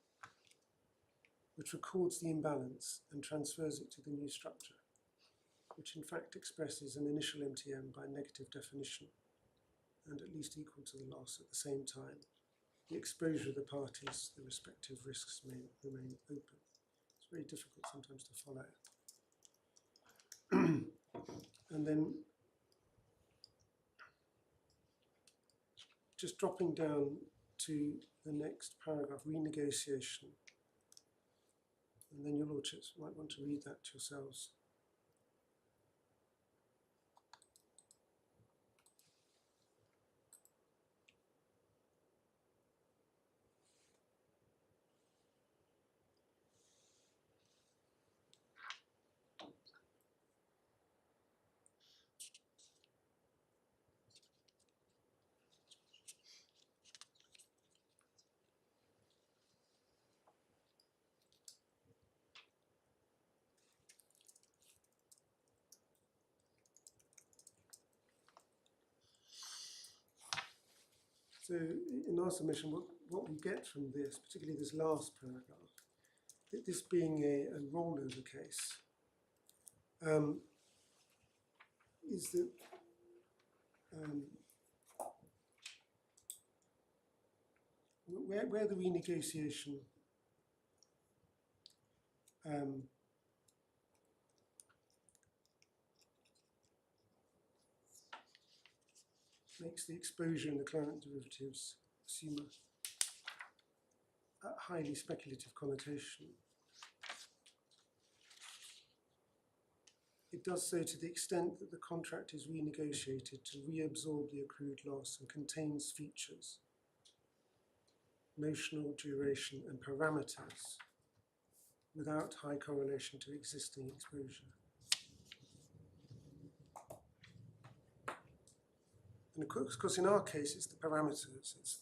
which records the imbalance and transfers it to the new structure, which in fact expresses an initial MTM by negative definition and at least equal to the loss at the same time. The exposure of the parties, the respective risks may remain open. It's very difficult sometimes to follow. And then just dropping down to the next paragraph, renegotiation. And then your lordships might want to read that to yourselves. So in our submission, what we get from this, particularly this last paragraph, this being a rollover case, is that where the renegotiation makes the exposure in the client derivatives assume a highly speculative connotation. It does so to the extent that the contract is renegotiated to reabsorb the accrued loss and contains features, notional, duration, and parameters without high correlation to existing exposure. And of course, in our case, it's the parameters, it's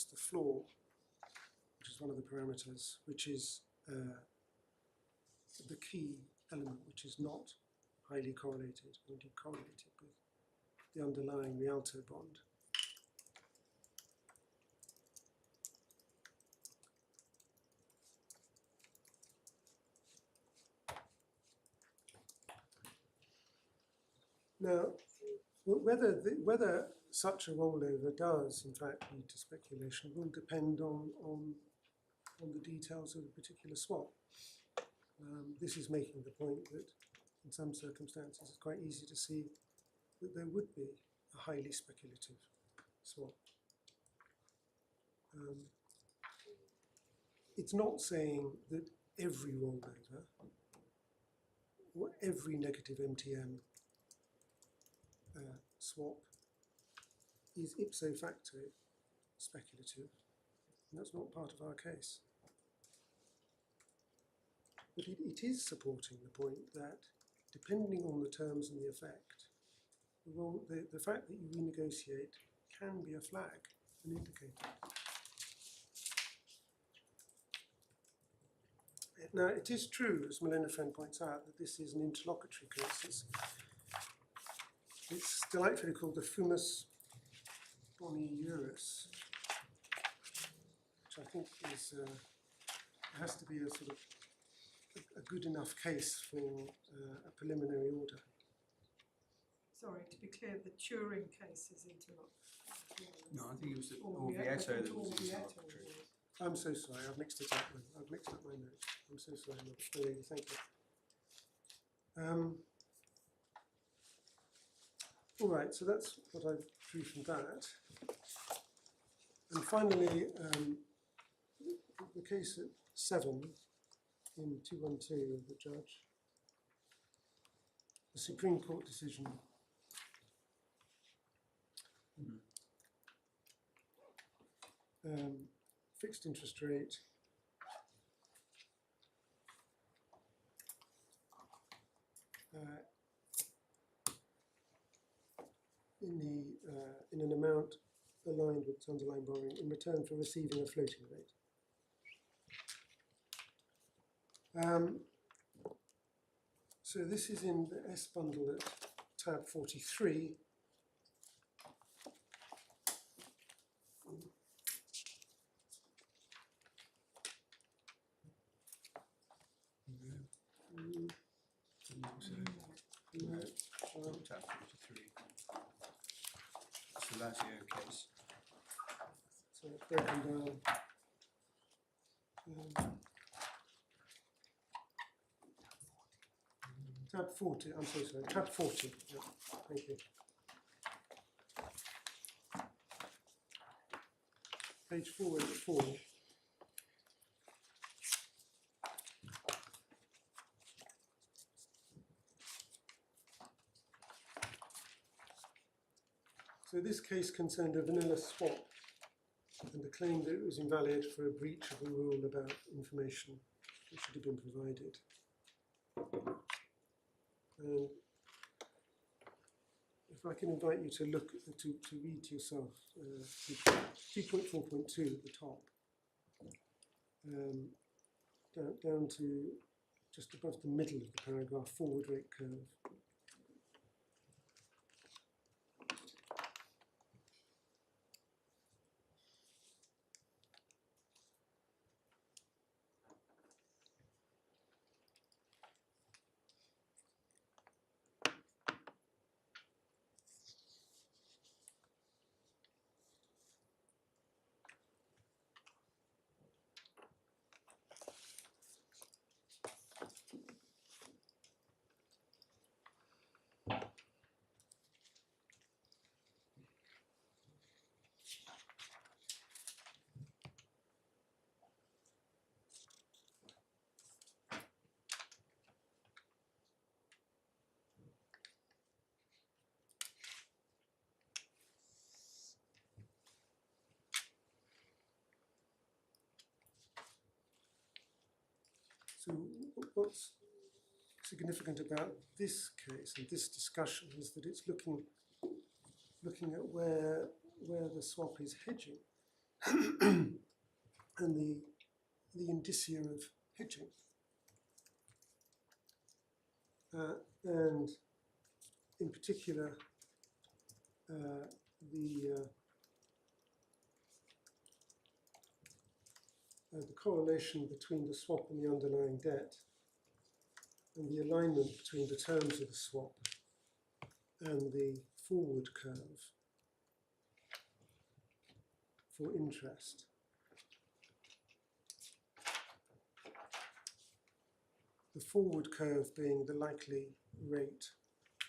the floor, which is one of the parameters, which is the key element, which is not highly correlated, indeed correlated with the underlying Rialto bond. Now, whether such a rollover does in fact lead to speculation will depend on the details of a particular swap. This is making the point that in some circumstances it's quite easy to see that there would be a highly speculative swap. It's not saying that every rollover or every negative MTM swap is ipso facto speculative, and that's not part of our case. But it is supporting the point that, depending on the terms and the effect, the fact that you renegotiate can be a flag, an indicator. Now, it is true, as Melina Friend points out, that this is an interlocutory case. It's delightfully called the Fumus Boni Juris. I think is has to be a sort of a good enough case for a preliminary order. Sorry, to be clear, the Turing case is interlocutory. No, I think it was the Orvieto Orvieto that was Orvieto interlocutory. was. I'm so sorry, I've mixed it up. I've mixed up my notes. I'm so sorry, Lily, thank you. All right, so that's what I drew from that. And finally, the case at 7 in 212 of the judge, the Supreme Court decision. Fixed interest rate. In an amount aligned with underlying borrowing in return for receiving a floating rate. So this is in the S bundle at tab 43. Tab 43. So that's the case. So it's broken down. Tab 40, I'm so sorry, tab 40, yeah, thank you. Page 484. So this case concerned a vanilla swap and the claim that it was invalid for a breach of a rule about information that should have been provided. And if I can invite you to look, to read to yourself 2.4.2 at the top, down to just above the middle of the paragraph, forward rate curve. So what's significant about this case and this discussion is that it's looking at where the swap is hedging and the indicia of hedging. And in particular, the correlation between the swap and the underlying debt, and the alignment between the terms of the swap and the forward curve for interest. The forward curve being the likely rate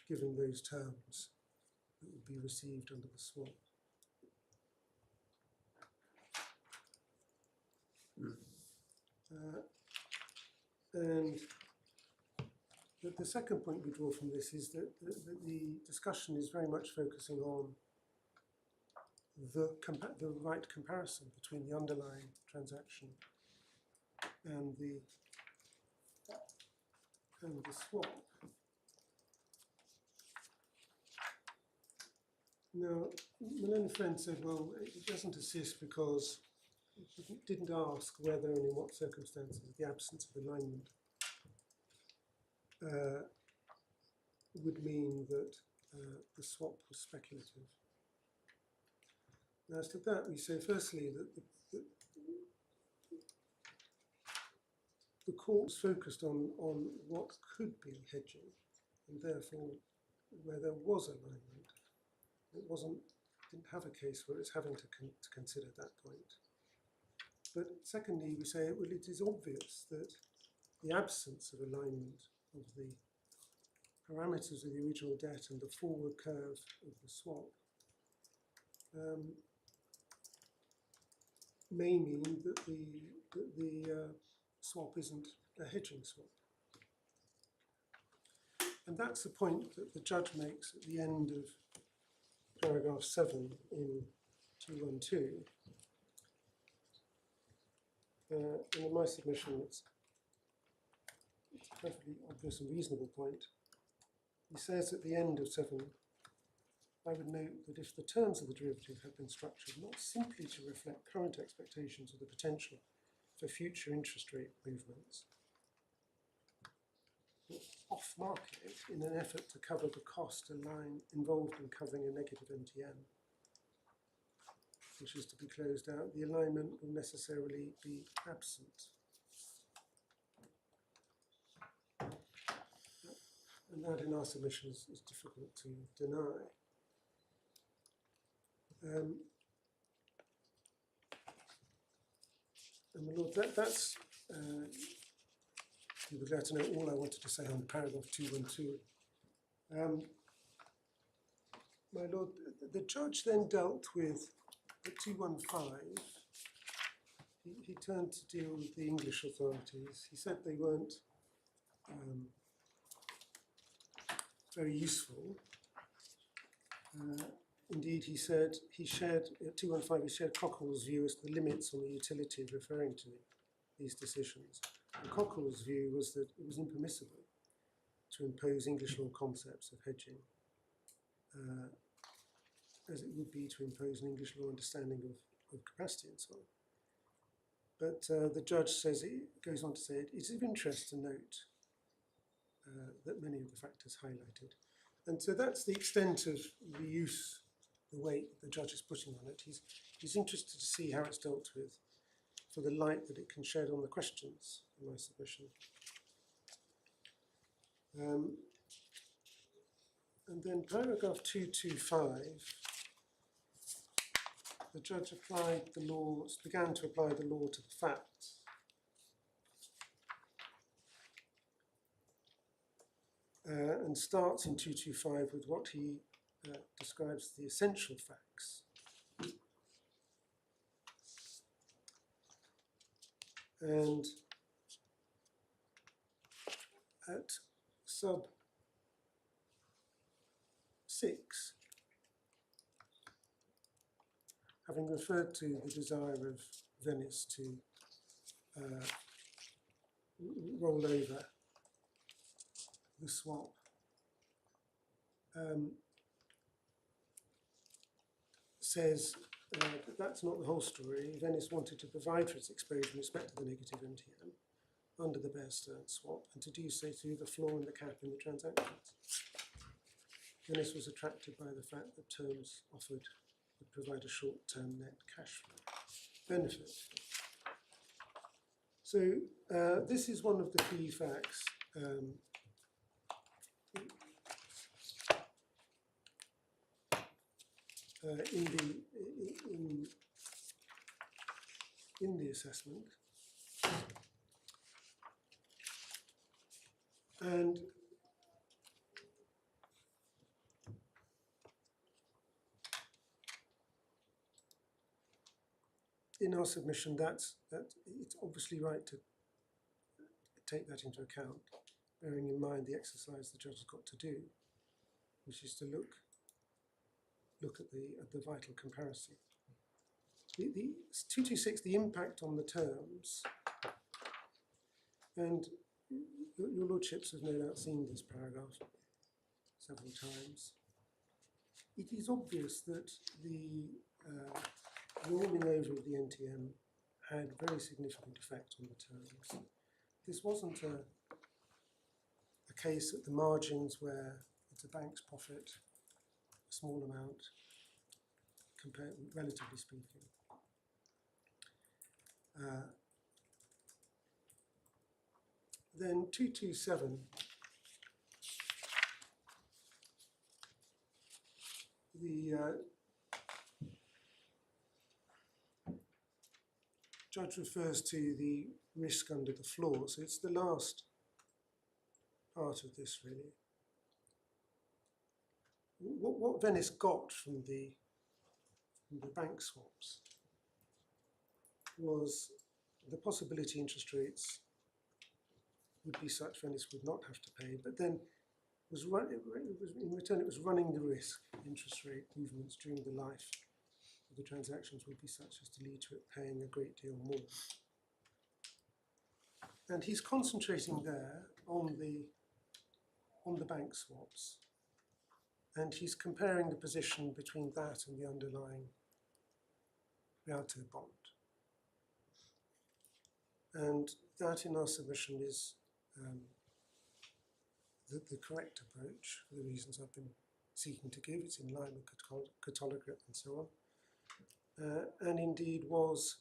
given those terms that would be received under the swap. And the second point we draw from this is that the discussion is very much focusing on the right comparison between the underlying transaction and the swap. Now, Malone Friend said, well, it doesn't assist because it didn't ask whether and in what circumstances the absence of alignment would mean that the swap was speculative. Now, as to that, we say firstly that the court was focused on what could be hedging, and therefore where there was alignment. It didn't have a case where it's having to consider that point. But secondly, we say, well, it is obvious that the absence of alignment of the parameters of the original debt and the forward curve of the swap may mean that the swap isn't a hedging swap. And that's the point that the judge makes at the end of paragraph 7 in 212. And in my submission, it's a perfectly obvious and reasonable point. He says at the end of 7, I would note that if the terms of the derivative have been structured not simply to reflect current expectations of the potential for future interest rate movements, but off-market in an effort to cover the cost involved in covering a negative MTM, which is to be closed out, the alignment will necessarily be absent. And that in our submission is difficult to deny. And my Lord, that's you would like to know all I wanted to say on paragraph 212. My Lord, the judge then dealt with the 215. He turned to deal with the English authorities. He said they weren't very useful. Indeed, he said he shared, at 215, he shared Cockerell's view as to the limits on the utility of referring to these decisions. And Cockerell's view was that it was impermissible to impose English law concepts of hedging, as it would be to impose an English law understanding of capacity and so on. But the judge says, it goes on to say, it is of interest to note that many of the factors highlighted. And so that's the extent of the use, the weight the judge is putting on it. He's interested to see how it's dealt with for the light that it can shed on the questions in my submission. And then paragraph 225, the judge began to apply the law to the facts. And starts in 225 with what he describes as the essential facts. And at sub 6, having referred to the desire of Venice to roll over the swap, says that that's not the whole story. Venice wanted to provide for its exposure in respect to the negative MTM under the Bear Stearns swap, and to do so through the floor and the cap in the transactions. Venice was attracted by the fact that terms offered would provide a short-term net cash flow benefit. So this is one of the key facts. In the assessment, and in our submission, it's obviously right to take that into account, bearing in mind the exercise the judge has got to do, which is to look at the vital comparison. The 226, the impact on the terms, and your lordships have no doubt seen this paragraph several times. It is obvious that the rolling over of the NTM had a very significant effect on the terms. This wasn't a case at the margins where it's a bank's profit, a small amount, compared, relatively speaking. then 227, the judge refers to the risk under the floor, so it's the last part of this really. What Venice got from the bank swaps was the possibility interest rates would be such Venice would not have to pay, but then in return it was running the risk. Interest rate movements during the life of the transactions would be such as to lead to it paying a great deal more. And he's concentrating there on the bank swaps, and he's comparing the position between that and the underlying Rialto bond. And that, in our submission, is the correct approach for the reasons I've been seeking to give. It's in line with catalogue and so on. And indeed was,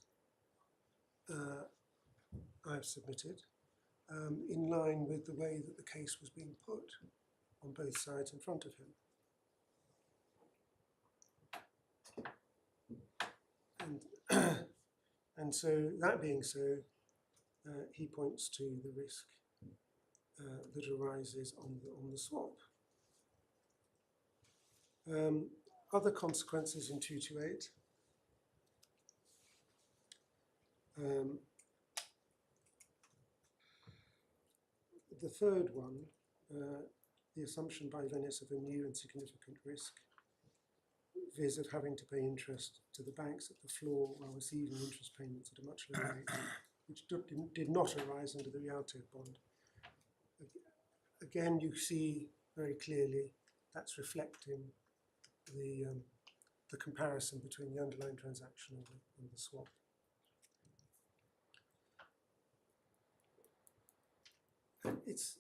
I've submitted, in line with the way that the case was being put on both sides in front of him. And so, that being so, he points to the risk that arises on the swap. Other consequences in 228. The third one, the assumption by Venice of a new and significant risk, viz. Of having to pay interest to the banks at the floor while receiving interest payments at a much lower rate, which did not arise under the Rialto bond. Again, you see very clearly that's reflecting the comparison between the underlying transaction and the swap. It's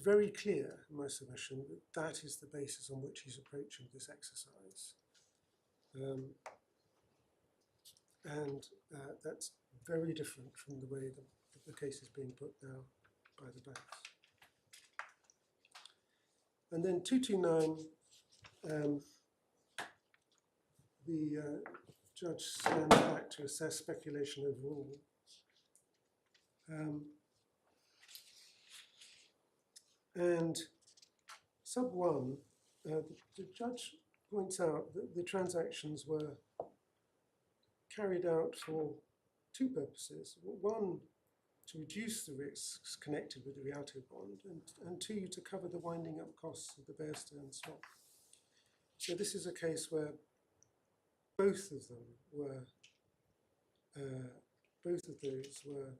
very clear in my submission that that is the basis on which he's approaching this exercise. And that's very different from the way that the case is being put now by the banks. And then 229, the judge stands back to assess speculation overall. And sub 1, the judge points out that the transactions were carried out for two purposes. One, to reduce the risks connected with the Rialto bond, and two, to cover the winding up costs of the Bear Stearns swap. So this is a case where both of them were, both of those were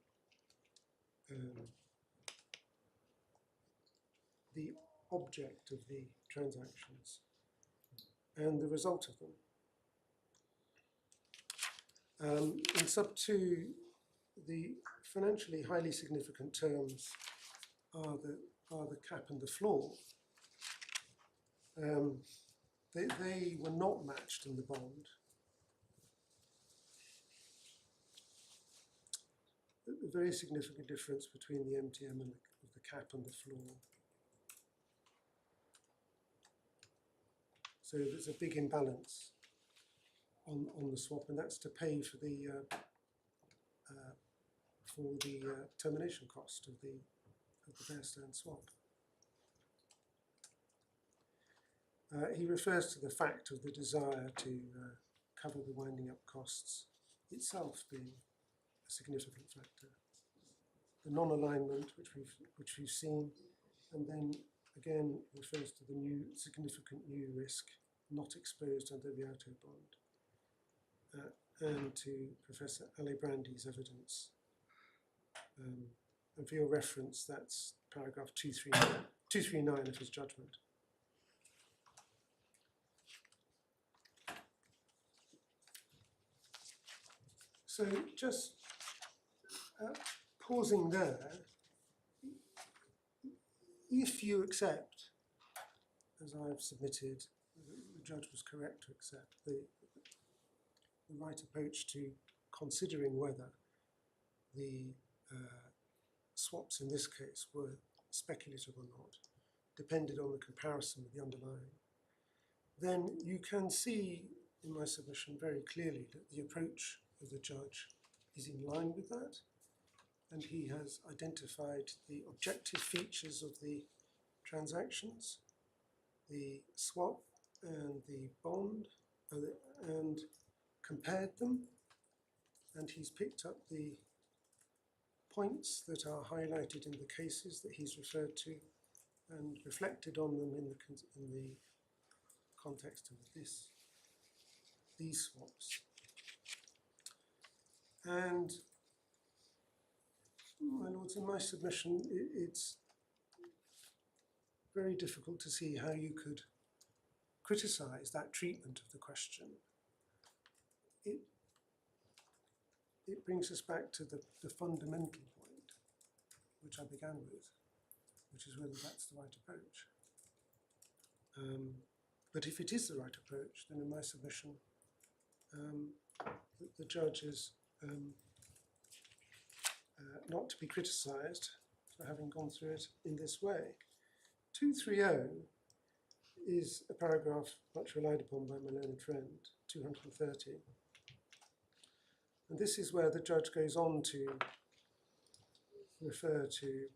the object of the transactions and the result of them. In sub 2, the financially highly significant terms are the cap and the floor. They were not matched in the bond. A very significant difference between the MTM and the cap and the floor. So there's a big imbalance on the swap, and that's to pay for the termination cost of the Bear Stearns swap. He refers to the fact of the desire to cover the winding up costs itself being a significant factor. The non-alignment, which we've seen, and then again refers to the new significant new risk not exposed under the Rialto bond, and to Professor Alebrandi's evidence. And for your reference, that's paragraph 239 of his judgment. So just pausing there, if you accept, as I've submitted, the judge was correct to accept the right approach to considering whether the swaps in this case were speculative or not depended on the comparison with the underlying, then you can see in my submission very clearly that the approach of the judge is in line with that, and he has identified the objective features of the transactions, the swap and the bond, and compared them, and he's picked up the points that are highlighted in the cases that he's referred to and reflected on them in the context of these swaps. And, my lords, in my submission, it's very difficult to see how you could criticise that treatment of the question. It brings us back to the fundamental point, which I began with, which is whether that's the right approach. But if it is the right approach, then in my submission, the judge is not to be criticised for having gone through it in this way. 230 is a paragraph much relied upon by my learned friend, 230. And this is where the judge goes on to refer to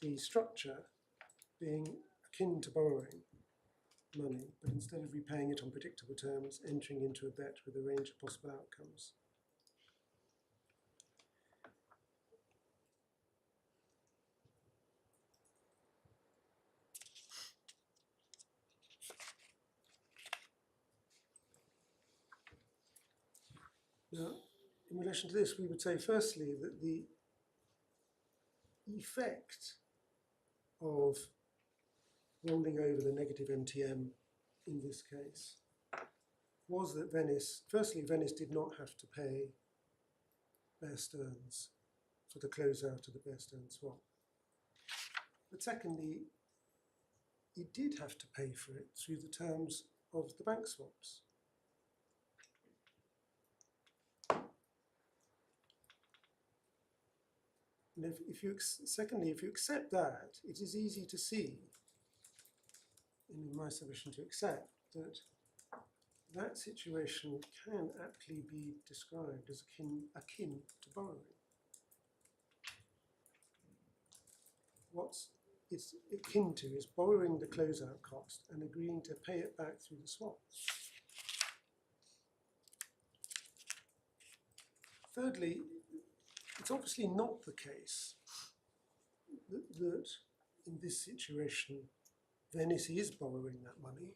the structure being akin to borrowing money, but instead of repaying it on predictable terms, entering into a bet with a range of possible outcomes. Now, in relation to this, we would say firstly that the effect of rolling over the negative MTM in this case was that Venice did not have to pay Bear Stearns for the closeout of the Bear Stearns swap. But secondly, it did have to pay for it through the terms of the bank swaps. And secondly, if you accept that, it is easy to see, in my submission to accept, that that situation can aptly be described as akin to borrowing. What it's akin to is borrowing the closeout cost and agreeing to pay it back through the swap. Thirdly, it's obviously not the case that in this situation Venice is borrowing that money.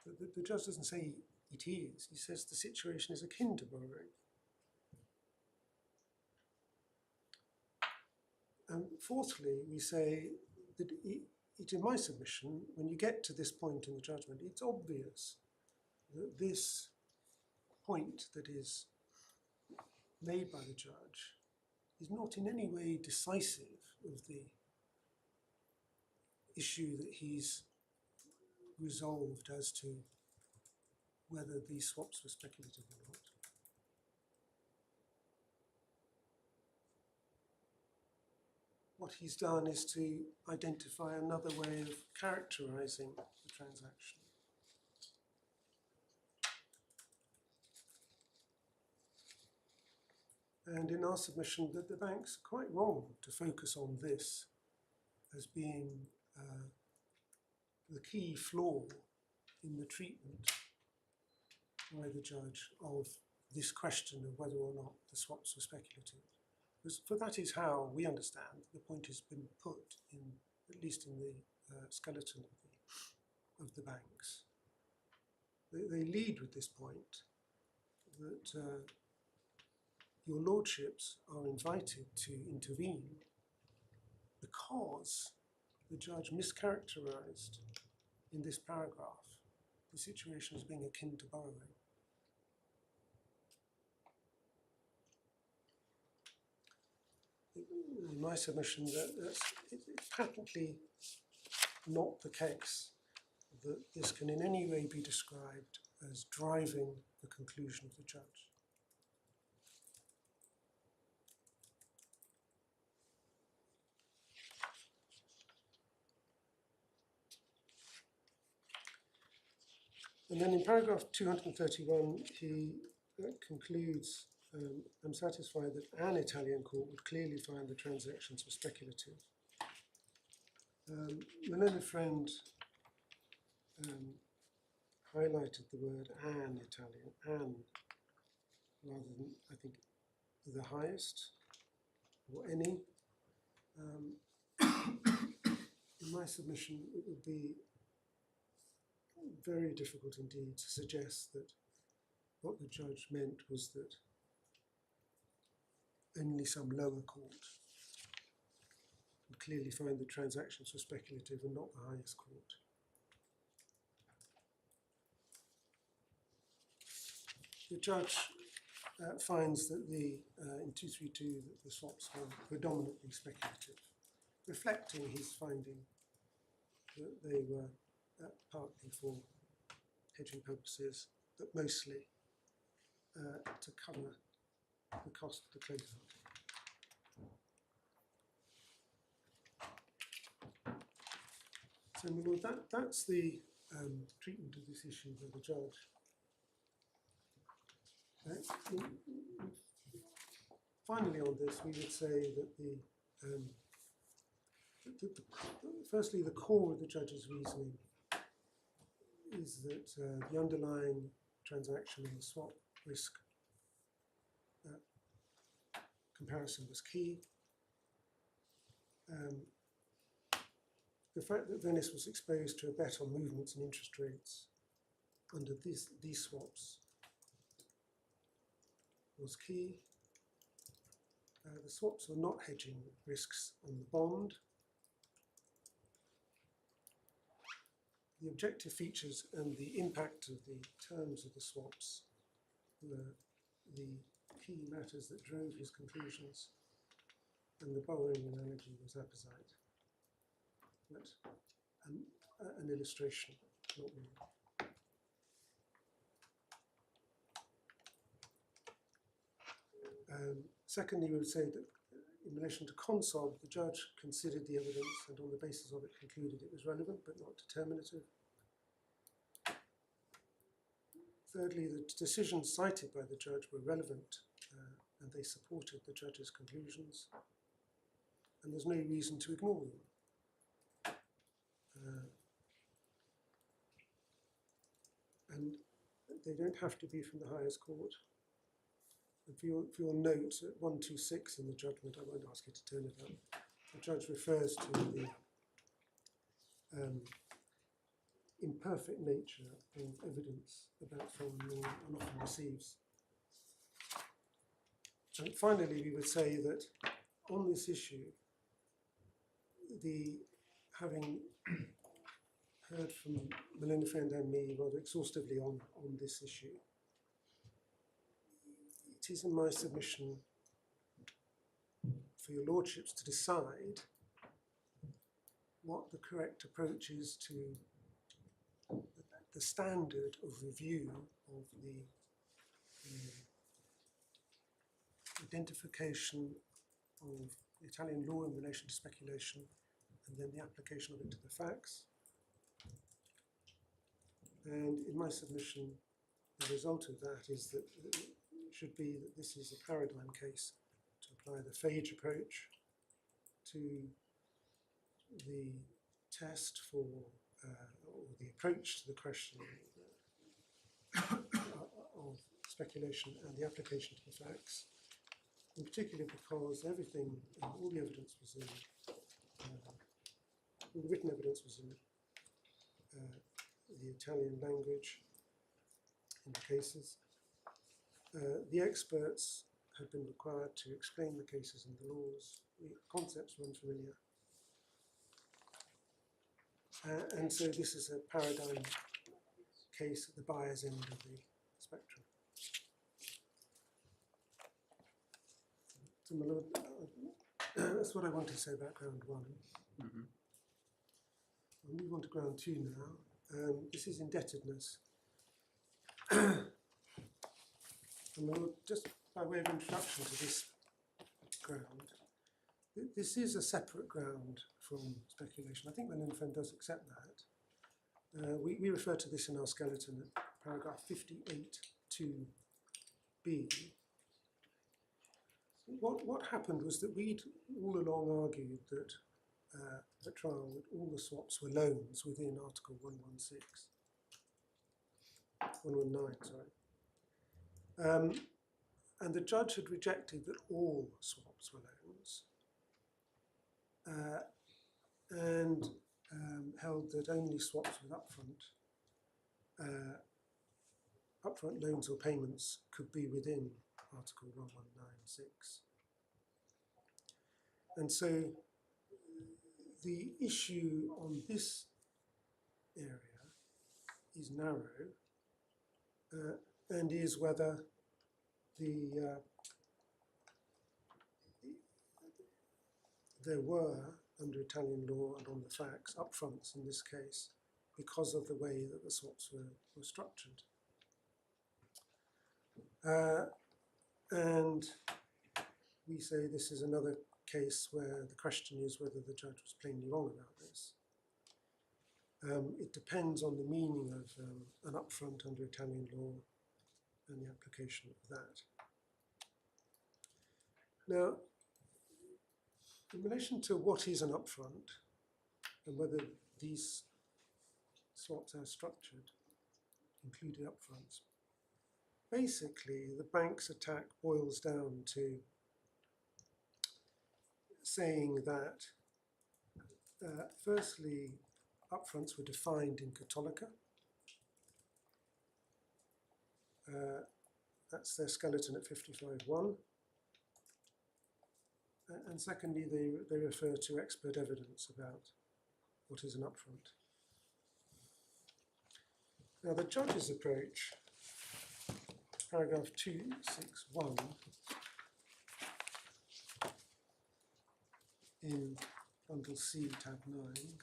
The judge doesn't say it is, he says the situation is akin to borrowing. And fourthly, we say that it, in my submission, when you get to this point in the judgment, it's obvious that this point that is made by the judge is not in any way decisive of the issue that he's resolved as to whether these swaps were speculative or not. What he's done is to identify another way of characterising the transaction. And in our submission, that the bank's quite wrong to focus on this as being the key flaw in the treatment by the judge of this question of whether or not the swaps were speculative. For that is how we understand the point has been put in, at least in the skeleton of the banks. They lead with this point that your lordships are invited to intervene because the judge mischaracterised in this paragraph the situation as being akin to borrowing. In my submission, it's patently not the case that this can in any way be described as driving the conclusion of the judge. And then in paragraph 231, he concludes, I'm satisfied that an Italian court would clearly find the transactions were speculative. My learned friend highlighted the word an Italian, an, rather than, I think, the highest, or any. In my submission, it would be very difficult indeed to suggest that what the judge meant was that only some lower court would clearly find the transactions were speculative and not the highest court. The judge finds that in 232 that the swaps were predominantly speculative, reflecting his finding that they were partly for hedging purposes, but mostly to cover the cost of the closing. So, my lord, that's the treatment of this issue by the judge. Finally, on this, we would say that firstly, the core of the judge's reasoning is that the underlying transaction and the swap risk comparison was key. The fact that Venice was exposed to a bet on movements in interest rates under these swaps was key. The swaps were not hedging risks on the bond. The objective features and the impact of the terms of the swaps were the key matters that drove his conclusions, and the borrowing analogy was apposite. But an illustration, not more. Secondly, we would say that in relation to consob, the judge considered the evidence and on the basis of it concluded it was relevant but not determinative. Thirdly, the decisions cited by the judge were relevant and they supported the judge's conclusions, and there's no reason to ignore them. And they don't have to be from the highest court. And for your note at 126 in the judgment, I won't ask you to turn it up. The judge refers to the imperfect nature of evidence about foreign law and often receives. And finally, we would say that on this issue, having heard from my learned friend and me rather exhaustively on this issue, it is in my submission for your lordships to decide what the correct approach is to the standard of review of the identification of Italian law in relation to speculation and then the application of it to the facts. And in my submission, the result of that is that it should be that this is a paradigm case to apply the phage approach to the test for, or the approach to the question of speculation and the application to the facts, in particular because everything, all the evidence was in, all the written evidence was in the Italian language in the cases. The experts have been required to explain the cases and the laws. The concepts were unfamiliar. And so this is a paradigm case at the buyer's end of the spectrum. So, my lord, that's what I want to say about ground one. Mm-hmm. I'll move on to ground two now. This is indebtedness. And we'll just by way of introduction to this ground, this is a separate ground from speculation. I think the Defendant does accept that. We refer to this in our skeleton at paragraph 58(2)(b). What happened was that we'd all along argued that at trial that all the swaps were loans within Article 119, sorry. And the judge had rejected that all swaps were loans and held that only swaps with upfront loans or payments could be within Article 1196. And so the issue on this area is narrow and is whether there were, under Italian law and on the facts, upfronts in this case because of the way that the swaps were structured. And we say this is another case where the question is whether the judge was plainly wrong about this. It depends on the meaning of an upfront under Italian law and the application of that. Now, in relation to what is an upfront and whether these swaps are structured, including upfronts, basically the bank's attack boils down to saying that firstly, upfronts were defined in Cattolica. That's their skeleton at 55.1. And secondly, they refer to expert evidence about what is an upfront. Now, the judge's approach, paragraph 261, in bundle C, tab 9,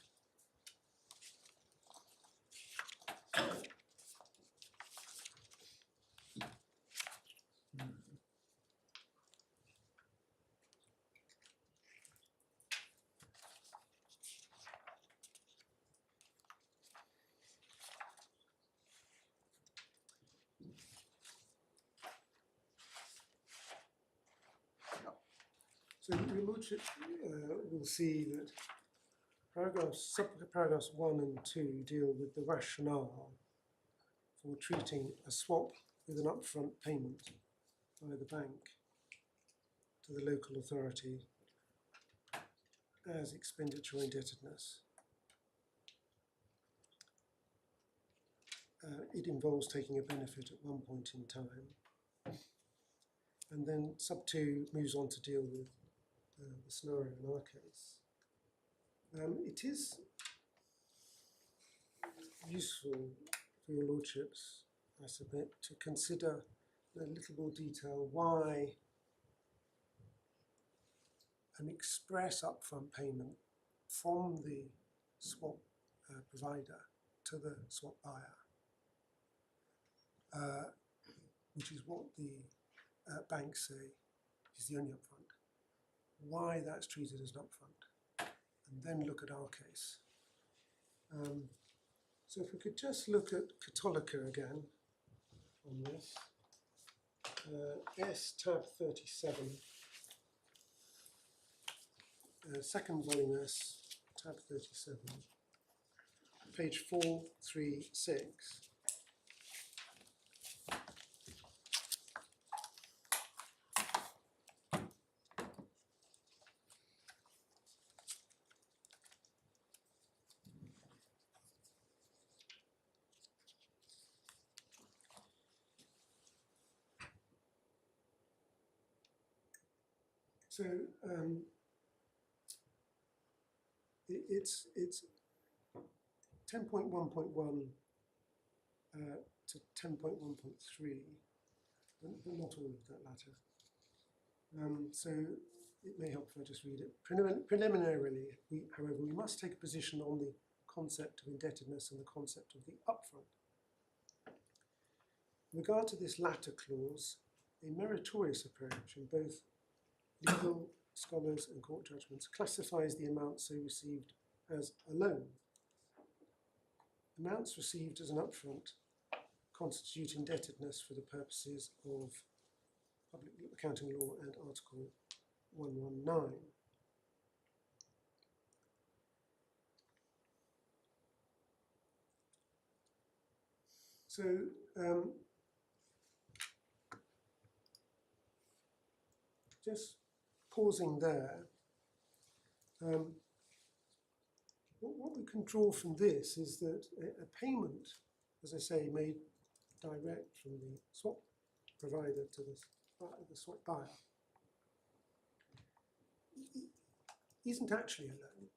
so your Lordship will see that paragraphs 1 and 2 deal with the rationale for treating a swap with an upfront payment by the bank to the local authority as expenditure indebtedness. It involves taking a benefit at one point in time. And then sub 2 moves on to deal with the scenario in our case. It is useful for your Lordships, I submit, to consider in a little more detail why an express upfront payment from the swap provider to the swap buyer, which is what the banks say is the only upfront, why that's treated as an upfront, and then look at our case. So if we could just look at Cattolica again on this, S tab 37, second volume S, tab 37, page 436. So it's 10.1.1 to 10.1.3, but not all of that latter. So it may help if I just read it. Preliminarily, however, we must take a position on the concept of indebtedness and the concept of the upfront. With regard to this latter clause, a meritorious approach in both legal scholars and court judgments classifies the amount so received as a loan. Amounts received as an upfront constitute indebtedness for the purposes of public accounting law and Article 119. So, just pausing there, what we can draw from this is that a payment, as I say, made direct from the swap provider to the swap buyer isn't actually a loan.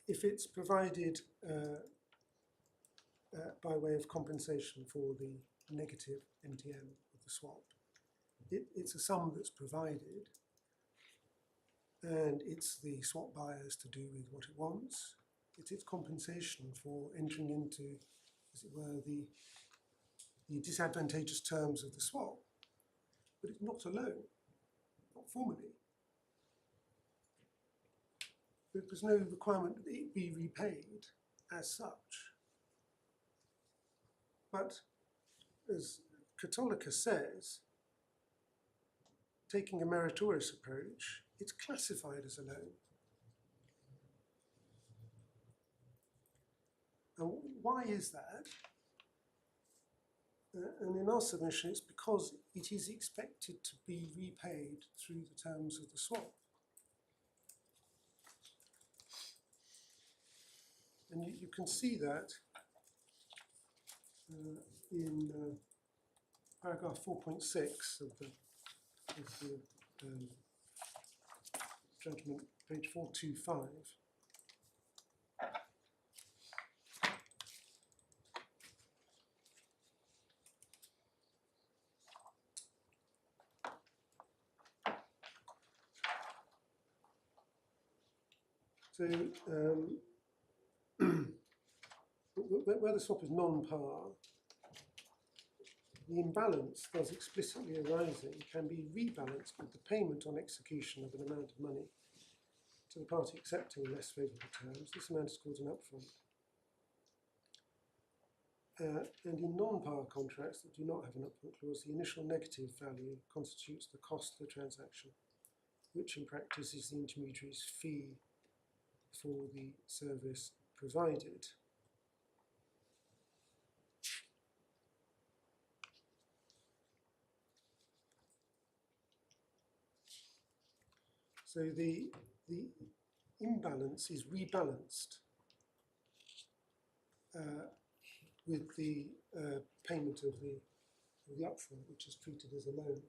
If it's provided by way of compensation for the negative MTM of the swap, it's a sum that's provided, and it's the swap buyer's to do with what it wants. It's its compensation for entering into, as it were, the disadvantageous terms of the swap, but it's not a loan, not formally. There's no requirement that it be repaid as such. But as Cattolica says, taking a meritorious approach, it's classified as a loan. And why is that? And in our submission, it's because it is expected to be repaid through the terms of the swap. And you can see that in paragraph 4.6 of the judgment, page 425. So, where the swap is non-par, the imbalance thus explicitly arising can be rebalanced with the payment on execution of an amount of money to the party accepting less favourable terms. This amount is called an upfront. And in non-par contracts that do not have an upfront clause, the initial negative value constitutes the cost of the transaction, which in practice is the intermediary's fee for the service provided. So the imbalance is rebalanced with the payment of the upfront, which is treated as a loan.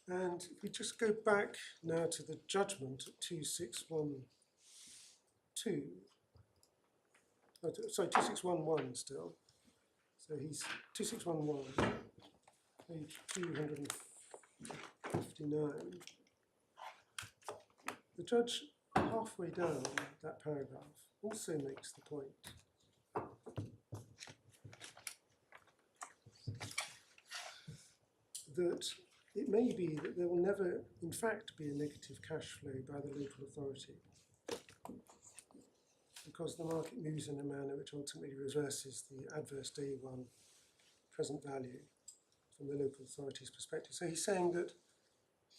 And if we just go back now to the judgment at 2612, sorry, 2611 still. So he's 2611, page 259. The judge, halfway down that paragraph, also makes the point that it may be that there will never, in fact, be a negative cash flow by the local authority, because the market moves in a manner which ultimately reverses the adverse day one present value from the local authority's perspective. So he's saying that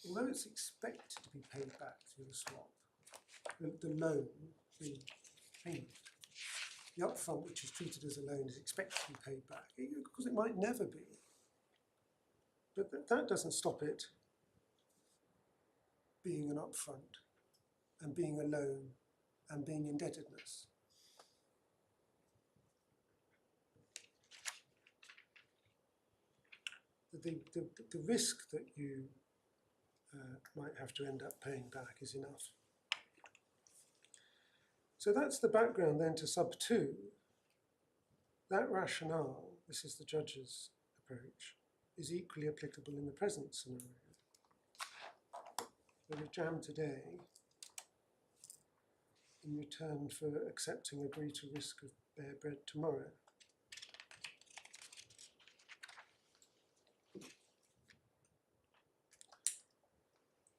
although it's expected to be paid back through the swap, the loan, the payment, the upfront, which is treated as a loan, is expected to be paid back, because it might never be. But that doesn't stop it being an upfront and being a loan and being indebtedness. The risk that you might have to end up paying back is enough. So that's the background then to sub 2. That rationale, this is the judge's approach, is equally applicable in the present scenario. a jam today in return for accepting a greater risk of bare bread tomorrow.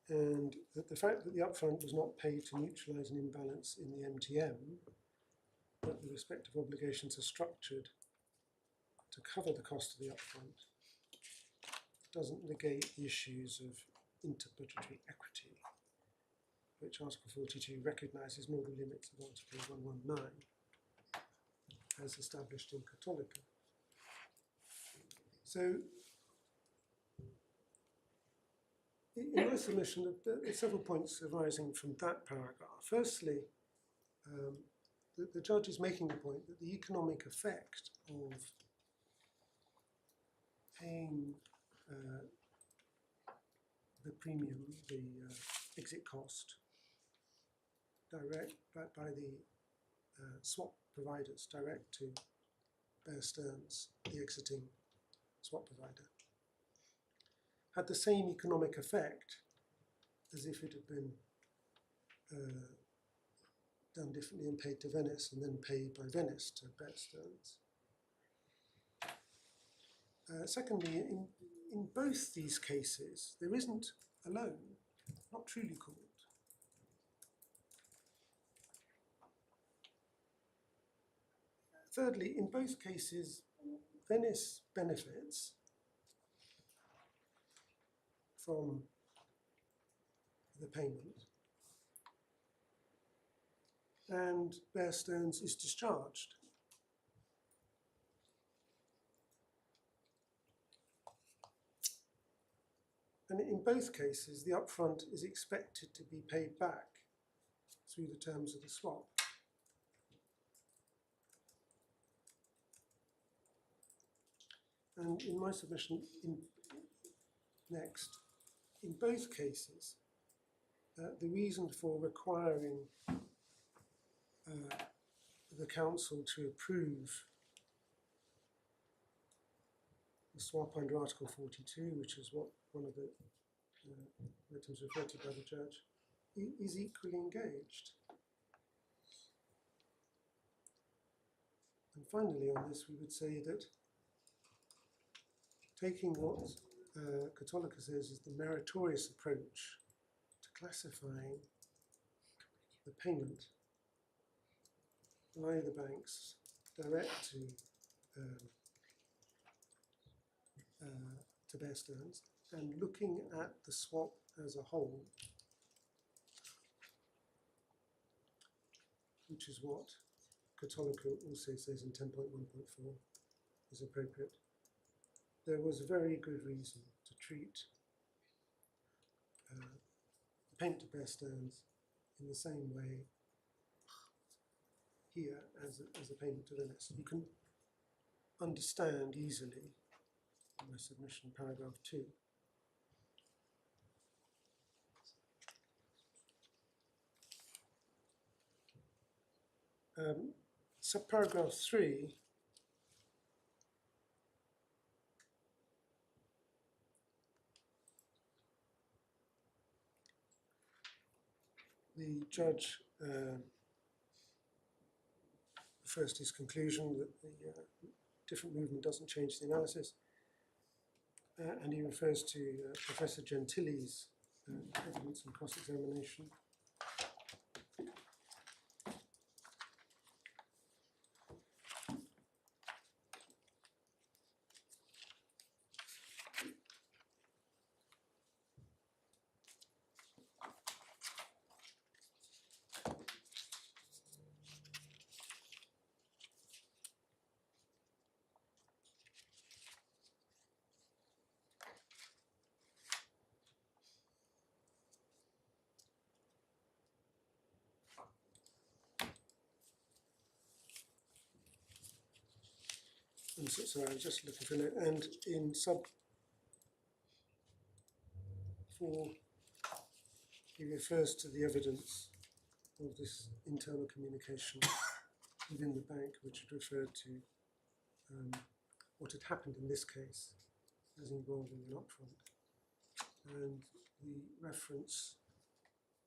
And that the fact that the upfront was not paid to neutralise an imbalance in the MTM, but the respective obligations are structured to cover the cost of the upfront, doesn't negate the issues of interbudgetary equity, which Article 42 recognises nor the limits of Article 119, as established in Cattolica. So, in my submission, there are several points arising from that paragraph. Firstly, the judge is making the point that the economic effect of paying the premium, the exit cost, direct by the swap providers, direct to Bear Stearns, the exiting swap provider, had the same economic effect as if it had been done differently and paid to Venice and then paid by Venice to Bear Stearns. Secondly, in both these cases, there isn't a loan, not truly called. Thirdly, in both cases, Venice benefits from the payment and Bear Stearns is discharged. And in both cases, the upfront is expected to be paid back through the terms of the swap. And in my submission, next, in both cases, the reason for requiring the council to approve the swap under Article 42, which is what one of the items referred to by the judge, is equally engaged. And finally on this, we would say that taking what Cattolica says is the meritorious approach to classifying the payment by the banks direct to Bear Stearns, and looking at the swap as a whole, which is what Cattolica also says in 10.1.4 is appropriate. There was a very good reason to treat the payment to Bear Stearns in the same way here as a payment to Venice. You can understand easily in my submission, paragraph 2. Subparagraph 3 the judge refers to his conclusion that the different movement doesn't change the analysis, and he refers to Professor Gentili's evidence and cross-examination. Sorry, I was just looking for a note. And in sub 4, he refers to the evidence of this internal communication within the bank, which had referred to what had happened in this case as involving an upfront. And the reference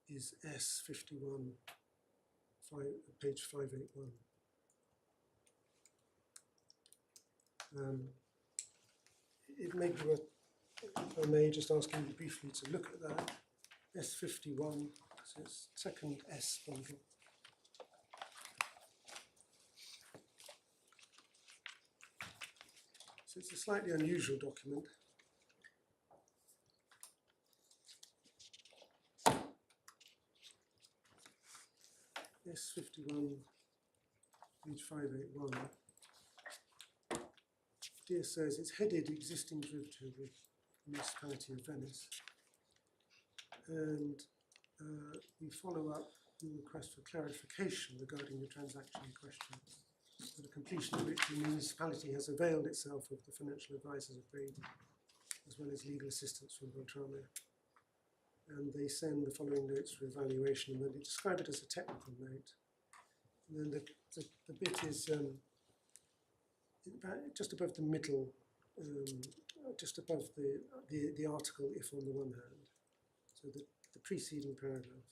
is S51, page 581. It may be worth, if I may, just asking you briefly to look at that. S51, so it's second S bundle. So it's a slightly unusual document. S51, page 581. Dear says it's headed existing derivative of Municipality of Venice. And we follow up the request for clarification regarding the transaction in question, for the completion of which the municipality has availed itself of the financial advisors of Brady, as well as legal assistance from Beltrame. And they send the following notes for evaluation, and then they describe it as a technical note. And then the bit is just above the middle, just above the article if on the one hand. So the preceding paragraph.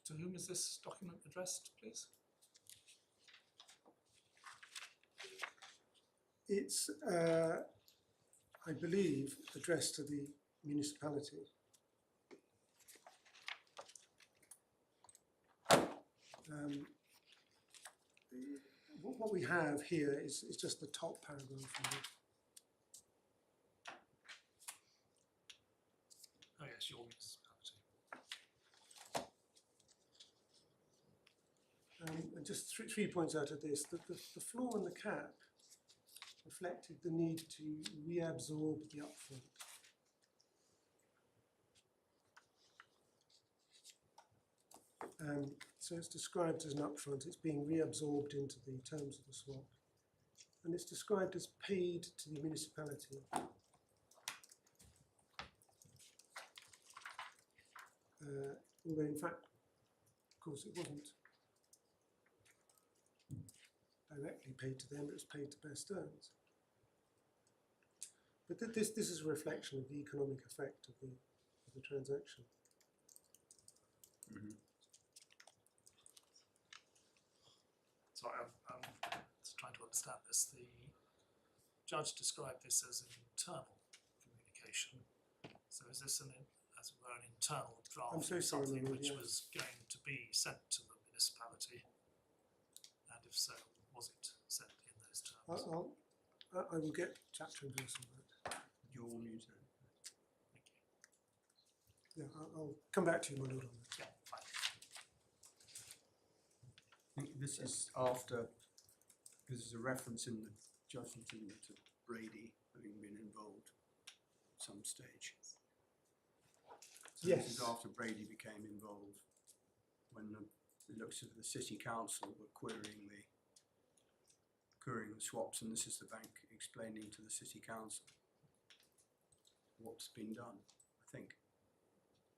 To whom is this document addressed, please? It's, I believe, addressed to the municipality. What we have here is just the top paragraph of it. Oh yes, your municipality. And just three points out of this. The floor and the cap reflected the need to reabsorb the upfront. So it's described as an upfront, it's being reabsorbed into the terms of the swap. And it's described as paid to the municipality. Although in fact, of course, it wasn't directly paid to them, it was paid to Bear Stearns. But this is a reflection of the economic effect of the transaction. Mm-hmm. So I'm just trying to understand this. The judge described this as an internal communication. So is this as it were, an internal draft I'm so of sorry, something Lord, which yes. was going to be sent to the municipality? And if so, was it sent in those terms? I will get chapter and verse on that. Your mutant. Thank you. Yeah, I'll come back to you, my lord, on that. Yeah, fine. I think this is after, because there's a reference in the judgment to Brady having been involved at some stage. So Yes. this is after Brady became involved, when the looks of the city council were querying the swaps, and this is the bank explaining to the city council what's been done, I think.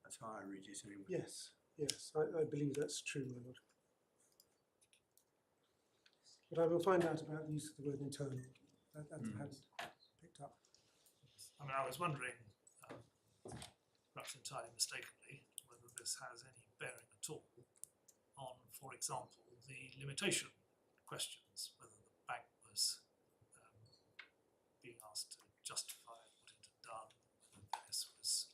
That's how I read it anyway. Yes, I believe that's true, my lord. But I will find out about the use of the word internal. That I hadn't picked up. I mean, I was wondering, perhaps entirely mistakenly, whether this has any bearing at all on, for example, the limitation questions, whether the bank was being asked to justify what it had done, whether Venice was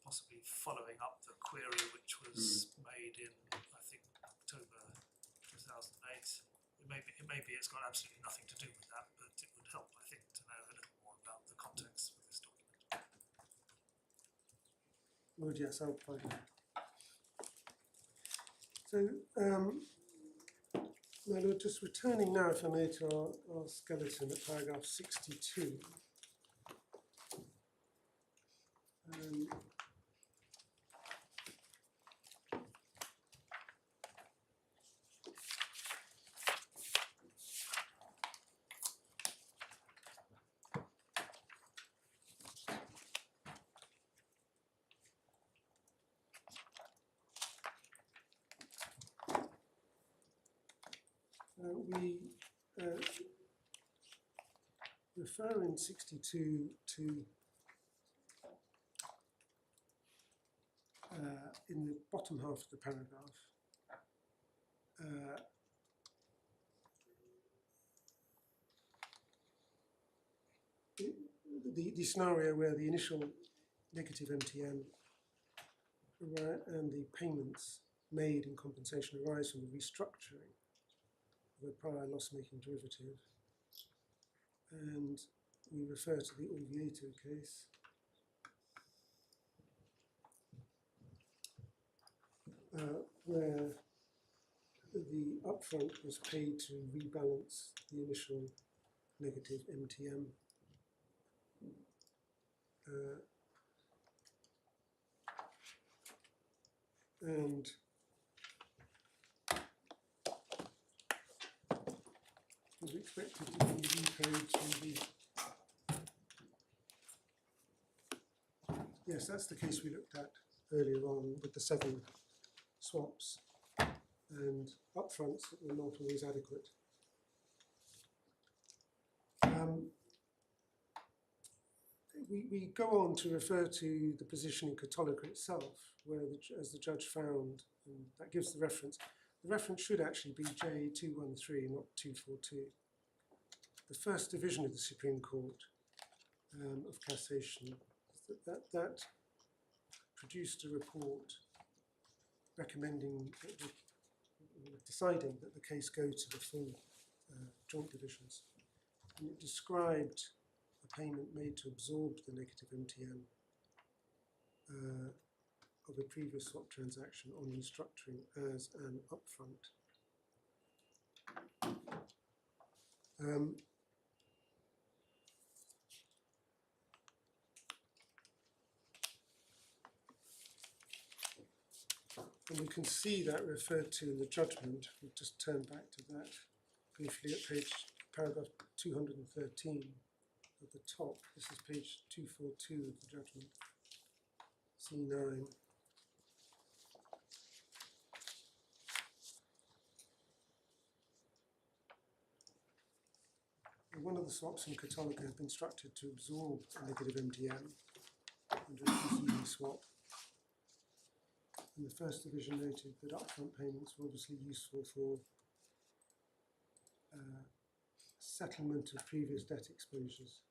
possibly following up the query which was made in, I think, October 2008. It may be it's got absolutely nothing to do with that, but it would help, I think, to know a little more about the context of this document. Lord, yes, I'll find out. So, my lord, just returning now, if I may, to our skeleton at paragraph 62. We refer in 62 to in the bottom half of the paragraph, the scenario where the initial negative MTM and the payments made in compensation arise from the restructuring of a prior loss-making derivative, and we refer to the Orvieto case. Where the upfront was paid to rebalance the initial negative MTM. And was expected to be repaid to the... Yes, that's the case we looked at earlier on with the 7 swaps and upfronts that were not always adequate. We go on to refer to the position in Cattolica itself, where, as the judge found, and that gives the reference should actually be J213, not 242. The first division of the Supreme Court of Cassation, that produced a report recommending, deciding that the case go to the full joint divisions. And it described a payment made to absorb the negative MTM of a previous swap transaction on restructuring as an upfront. And we can see that referred to in the judgment. We'll just turn back to that briefly at paragraph 213 at the top. This is page 242 of the judgment, C9. And one of the swaps in Cattolica had been instructed to absorb a negative MTM under a preceding swap. And the first division noted that upfront payments were obviously useful for settlement of previous debt exposures.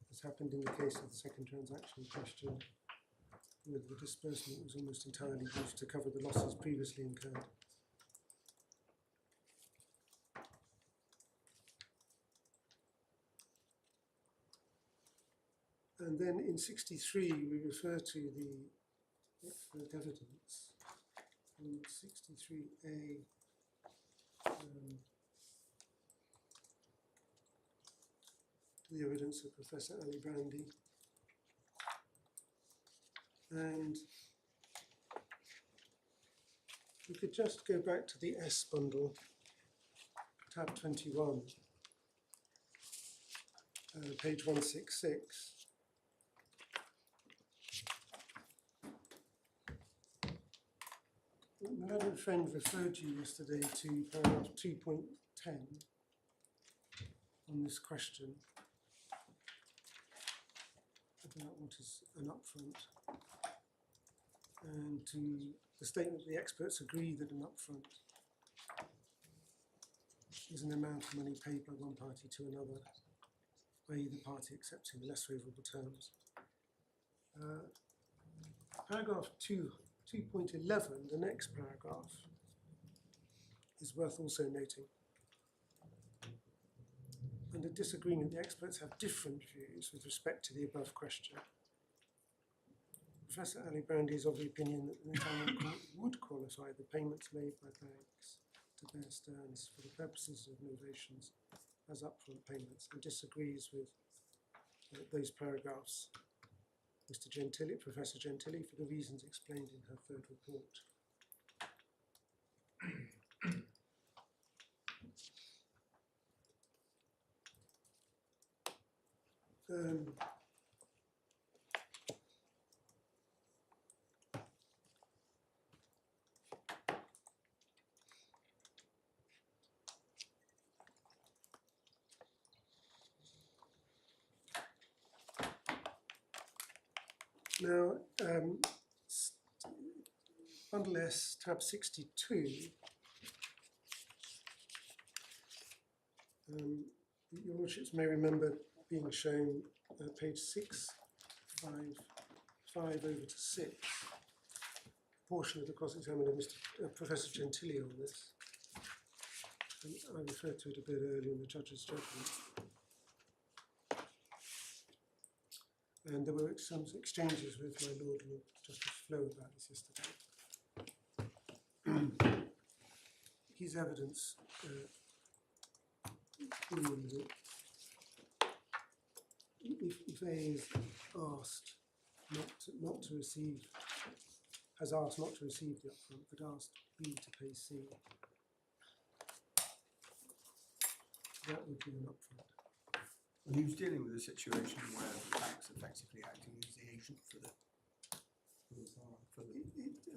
This happened in the case of the second transaction in question, where the disbursement was almost entirely used to cover the losses previously incurred. And then in 63, we refer to the expert evidence in 63A. The evidence of Professor Ali Brandy. And we could just go back to the S bundle, tab 21, page 166. My learned friend referred you yesterday to paragraph 2.10 on this question about what is an upfront, and to the statement the experts agree that an upfront is an amount of money paid by one party to another, i.e. the party accepting less favourable terms. Paragraph 2.11, the next paragraph, is worth also noting. Under disagreement, the experts have different views with respect to the above question. Professor Ali Brandy is of the opinion that the Italian court would qualify the payments made by banks to Bear Stearns for the purposes of novations as upfront payments, and disagrees with those paragraphs. Mr. Gentili, Professor Gentili, for the reasons explained in her third report. Now, Bundle S, tab 62. Your Lordships may remember being shown page 6, 5 over to 6, portion of the cross-examination of Professor Gentili on this. And I referred to it a bit earlier in the judge's judgment. And there were some exchanges with my Lord Justice Flo about this yesterday. His evidence being that if A is asked not to receive, has asked not to receive the upfront, but asked B to pay C, that would be an upfront. And he was dealing with a situation where the bank's effectively acting as the agent for the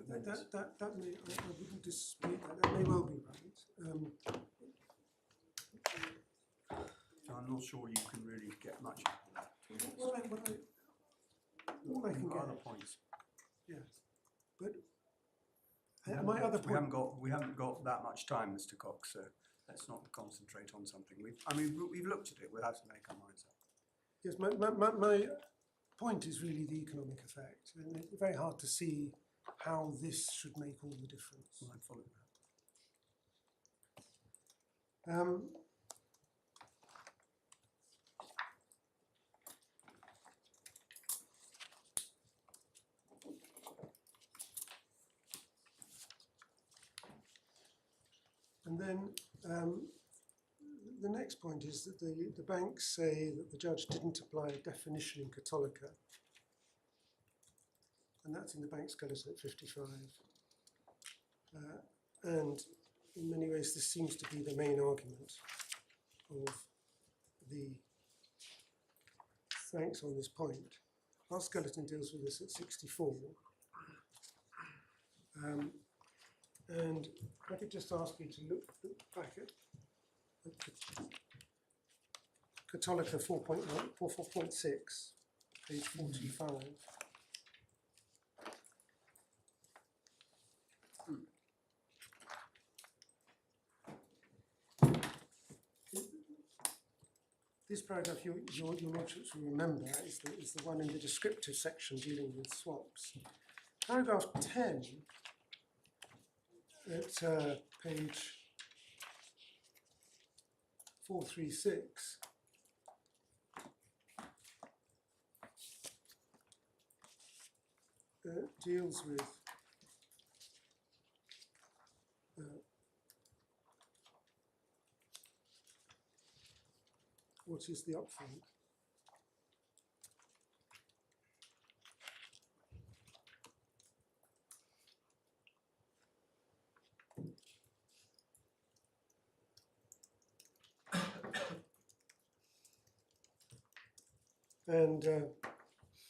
That may, I wouldn't dispute that. That may well be right. So I'm not sure you can really get much out of that. All I can You've got other get, points. yeah. But my other point. We haven't got that much time, Mr. Cox. So let's not concentrate on something. We've looked at it. We'll have to make our minds up. Yes, my point is really the economic effect, and it's very hard to see how this should make all the difference. Well, I follow that. And then the next point is that the banks say that the judge didn't apply a definition in Cattolica, and that's in the bank skeleton at 55. And in many ways, this seems to be the main argument of the banks on this point. Our skeleton deals with this at 64. And if I could just ask you to look back at Cattolica 4.6, page 45. This paragraph, your Lordships will remember, is the one in the descriptive section dealing with swaps. Paragraph 10 at page 436 deals with what is the upfront. And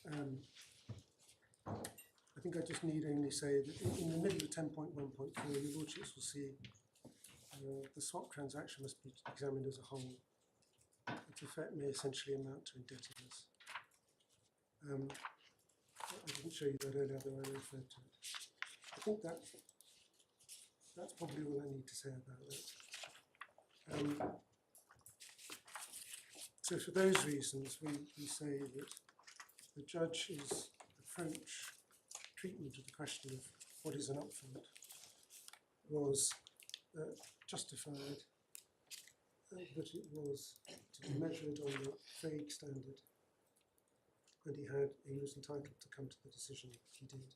I think I just need only say that in the middle of 10.1.4, your Lordships will see the swap transaction must be examined as a whole. Its effect may essentially amount to indebtedness. I didn't show you that earlier, though I referred to it. I think that's probably all I need to say about that. So for those reasons, we say that the judge's treatment of the question of what is an upfront was justified, but it was to be measured on the vague standard, and he was entitled to come to the decision he did.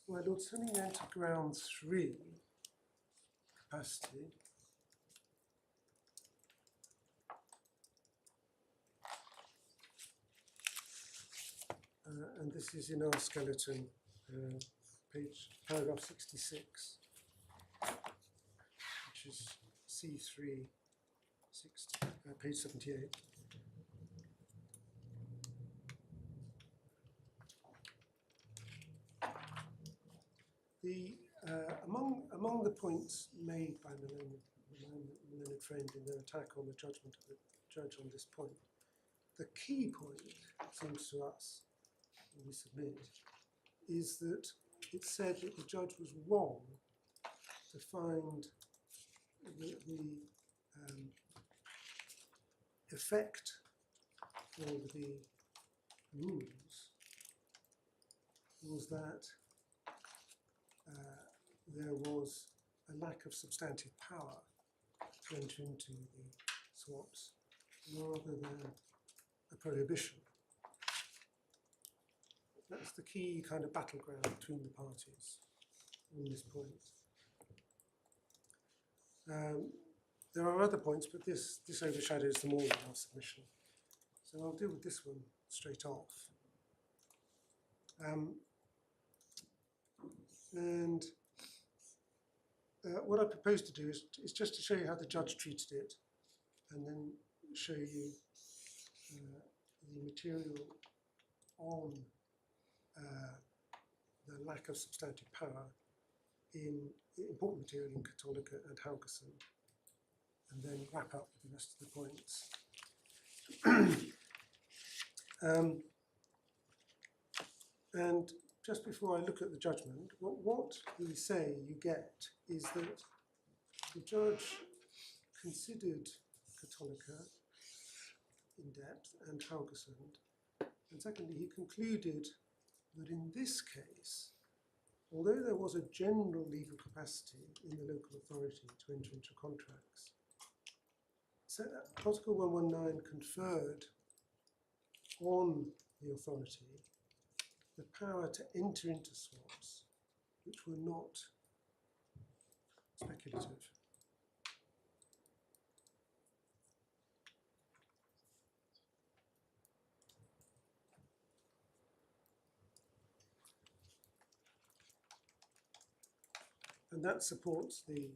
My Lord, turning then to ground 3, capacity. And this is in our skeleton, paragraph 66, which is C3, page 78. Among the points made by my learned friend in their attack on the judgment of the judge on this point, the key point, it seems to us, when we submit, is that it said that the judge was wrong to find the effect of the rules was that there was a lack of substantive power to enter into the swaps rather than a prohibition. That's the key kind of battleground between the parties on this point. There are other points, but this overshadows them all in our submission. So I'll deal with this one straight off. What I propose to do is just to show you how the judge treated it, and then show you the material on the lack of substantive power in important material in Cattolica and Haugesson, and then wrap up with the rest of the points. And just before I look at the judgment, what we say you get is that the judge considered Cattolica in depth and Haugesson, and secondly, he concluded that in this case, although there was a general legal capacity in the local authority to enter into contracts, so Article 119 conferred on the authority the power to enter into swaps which were not speculative. And that supports the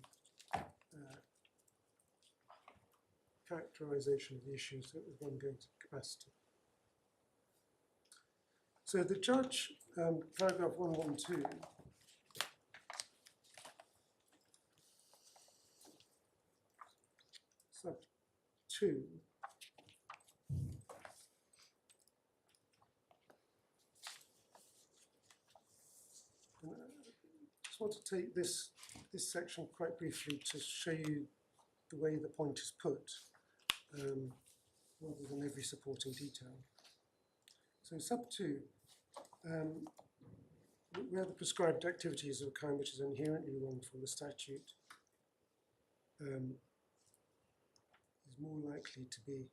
characterization of the issues that was one going to capacity. So the judge, paragraph 112, sub 2, and I just want to take this section quite briefly to show you the way the point is put, rather than every supporting detail. So sub 2, where the prescribed activities of a kind which is inherently wrongful, the statute is more likely to be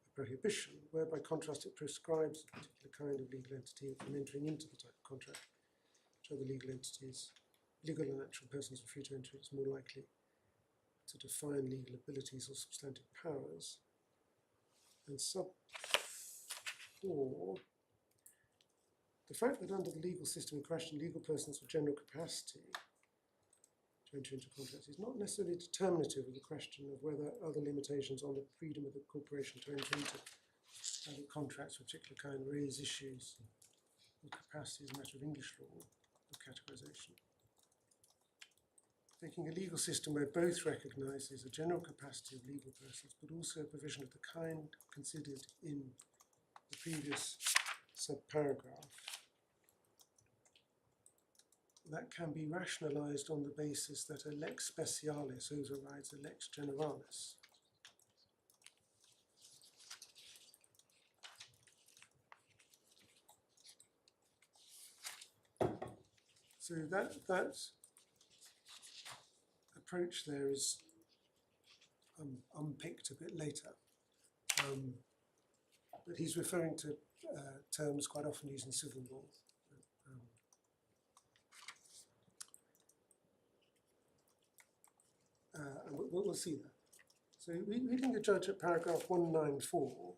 a prohibition, where by contrast it prescribes a particular kind of legal entity from entering into the type of contract which other legal entities, legal and natural persons are free to enter. It's more likely to define legal abilities or substantive powers. And sub 4, the fact that under the legal system in question, legal persons with general capacity to enter into contracts is not necessarily determinative of the question of whether other limitations on the freedom of the corporation to enter into other contracts of a particular kind raise issues of capacity as a matter of English law of categorization. Taking a legal system where both recognises a general capacity of legal persons, but also a provision of the kind considered in the previous subparagraph, that can be rationalised on the basis that a lex specialis overrides a lex generalis. So that approach there is unpicked a bit later, but he's referring to terms quite often used in civil law. And we'll see that. So reading the judge at paragraph 194,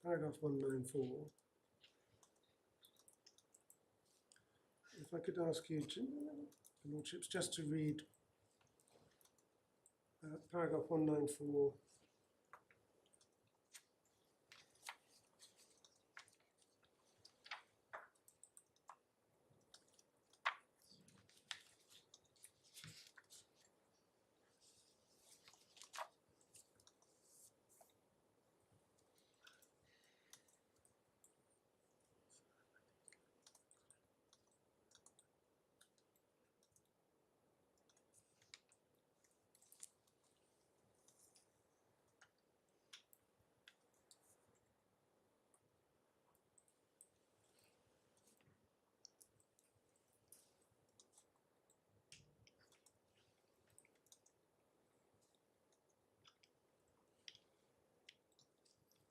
paragraph 194, if I could ask you, Lordships, just to read paragraph 194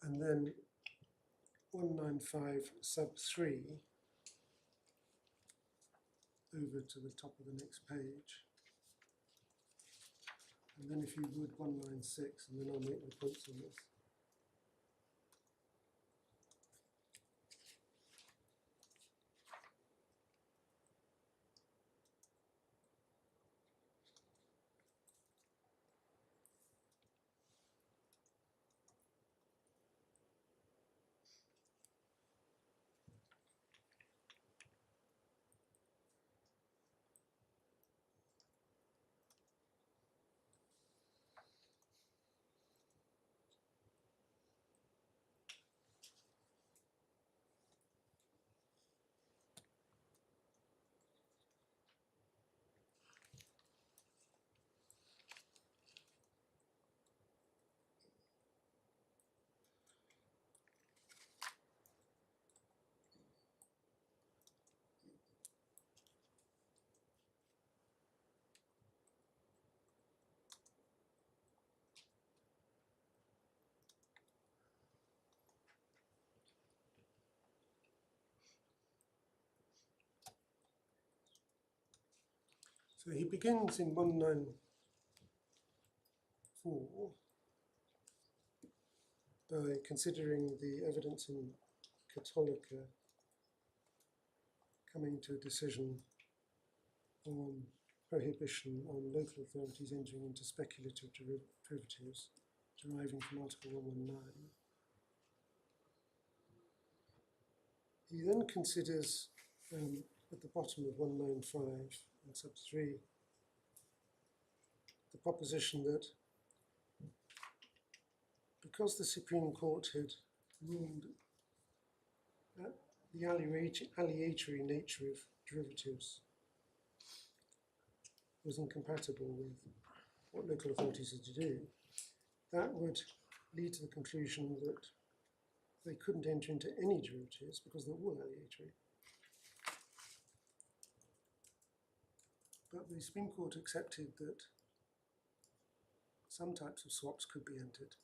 and then 195 sub 3 over to the top of the next page. And then if you would 196, and then I'll make my points on this. So he begins in 194 by considering the evidence in Cattolica coming to a decision on prohibition on local authorities entering into speculative derivatives deriving from Article 119. He then considers at the bottom of 195 and sub 3 the proposition that because the Supreme Court had ruled that the aleatory nature of derivatives was incompatible with what local authorities had to do, that would lead to the conclusion that they couldn't enter into any derivatives because they're all aleatory. But the Supreme Court accepted that some types of swaps could be entered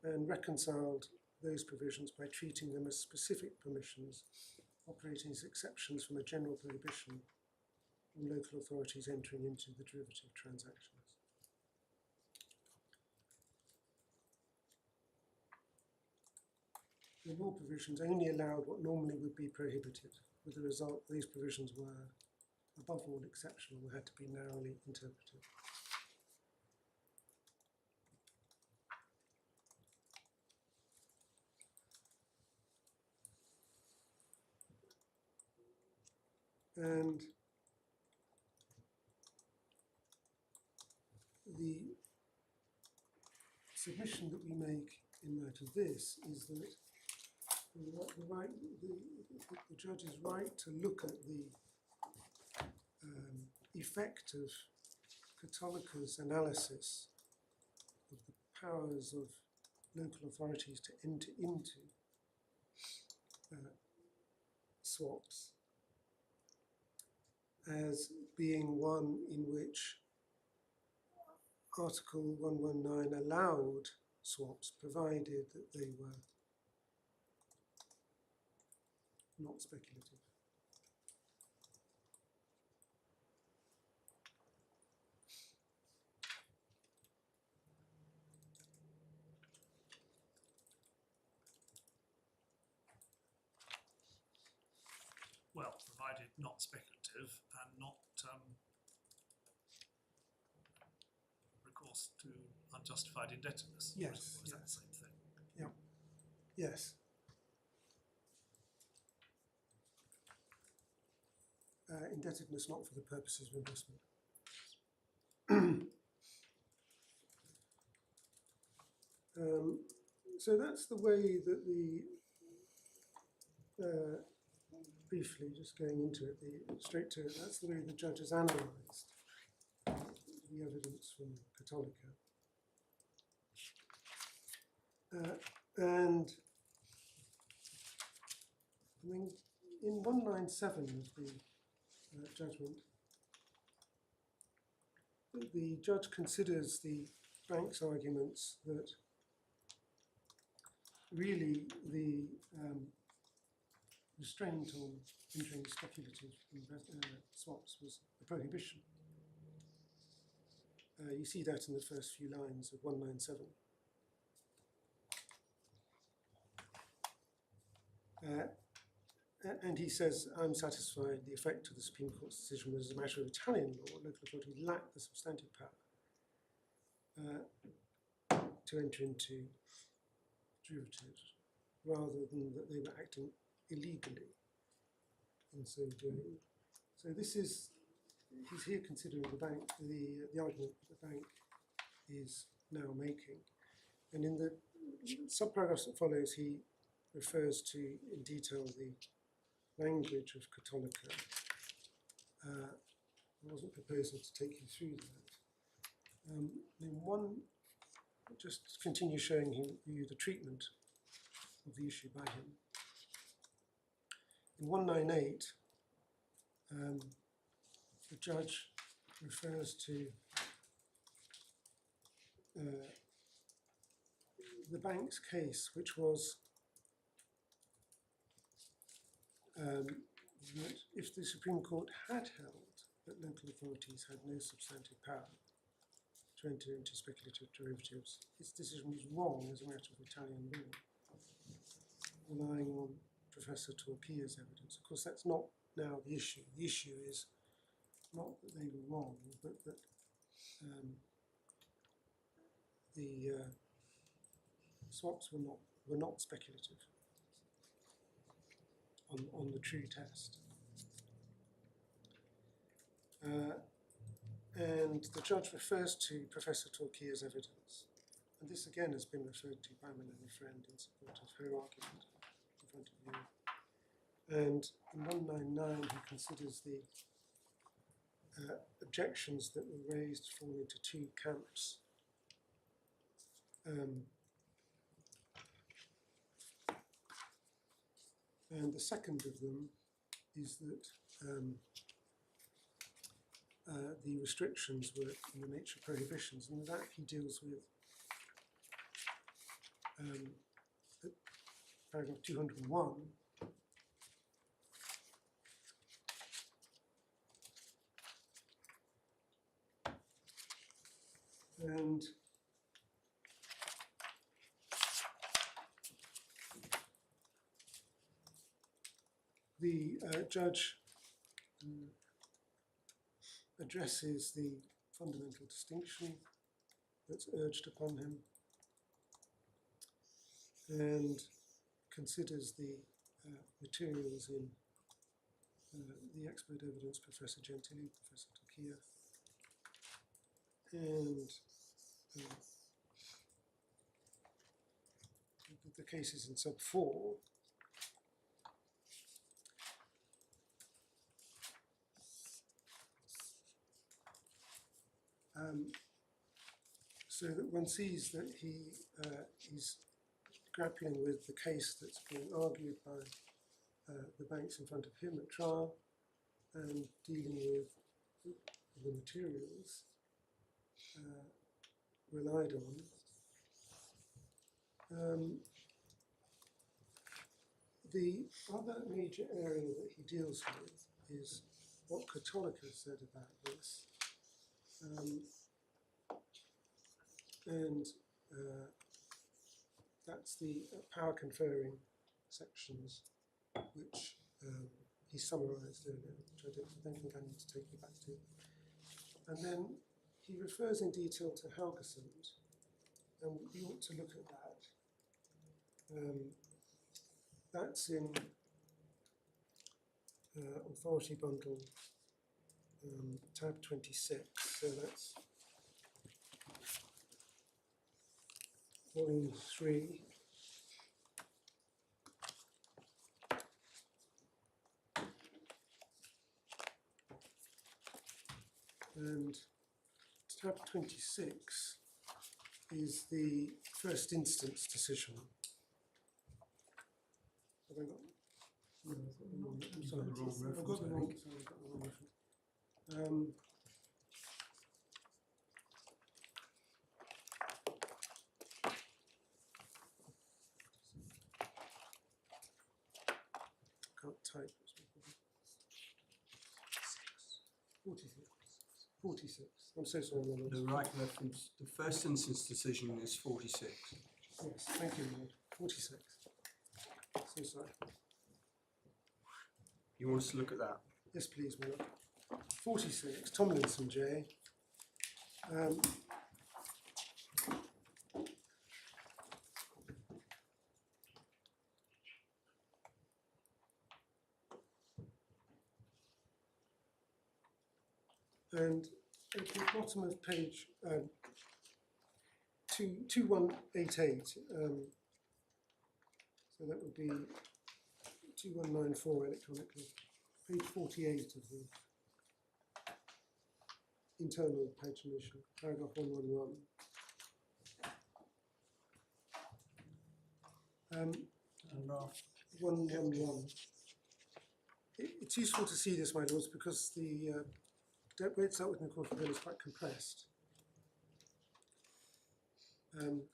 and reconciled those provisions by treating them as specific permissions operating as exceptions from a general prohibition on local authorities entering into the derivative transactions. The law provisions only allowed what normally would be prohibited, with the result these provisions were above all exceptional and had to be narrowly interpreted. And the submission that we make in light of this is that the judge is right to look at the effect of Cattolica's analysis of the powers of local authorities to enter into swaps as being one in which Article 119 allowed swaps provided that they were not speculative. Well, provided not speculative and not recourse to unjustified indebtedness. Yes, Or is that the same thing? Yeah. Yes. Indebtedness not for the purposes of investment. So that's the way that briefly just going into it, straight to it, that's the way the judge has analysed the evidence from Cattolica. And I mean, in 197 of the judgment, the judge considers the bank's arguments that really the restraint on entering speculative swaps was a prohibition. You see that in the first few lines of 197. And he says, I'm satisfied the effect of the Supreme Court's decision was as a matter of Italian law, local authorities lack the substantive power to enter into derivatives, rather than that they were acting illegally in so doing. So this is, he's here considering the bank, the argument that the bank is now making. And in the subparagraphs that follows, he refers to in detail the language of Cattolica. I wasn't proposing to take you through that. In one, just continue showing you the treatment of the issue by him. In 198, the judge refers to the bank's case, which was that if the Supreme Court had held that local authorities had no substantive power to enter into speculative derivatives, its decision was wrong as a matter of Italian law, relying on Professor Torquia's evidence. Of course, that's not now the issue. The issue is not that they were wrong, but that the swaps were not speculative on the true test. And the judge refers to Professor Torquia's evidence. And this again has been referred to by my learned friend in support of her argument in front of you. And in 199 he considers the objections that were raised fall into two camps. And the second of them is that the restrictions were in the nature of prohibitions, and that he deals with paragraph 201. And the judge addresses the fundamental distinction that's urged upon him and considers the materials in the expert evidence, Professor Gentili, Professor Torquia, and the cases in sub 4. So that one sees that he's grappling with the case that's being argued by the banks in front of him at trial and dealing with the materials relied on. The other major area that he deals with is what Cattolica said about this. And that's the power conferring sections, which he summarised earlier, which I don't think I need to take you back to. And then he refers in detail to Helgesund, and we ought to look at that. That's in Authority Bundle tab 26, so that's volume 3. And tab 26 is the first instance decision. Have I got? No, I'm sorry, I've got the wrong reference. type. 46. I'm so sorry, my lord. The right reference, the first instance decision is 46. Yes, thank you, my lord. 46. So sorry. You want us to look at that? Yes, please, my lord. 46, Tomlinson J. And at the bottom of page 2188, so that would be 2194 electronically, page 48 of the internal pagination, paragraph 111. Paragraph 111. It's useful to see this, my lords, because the rates out within the Court of Appeal is quite compressed. And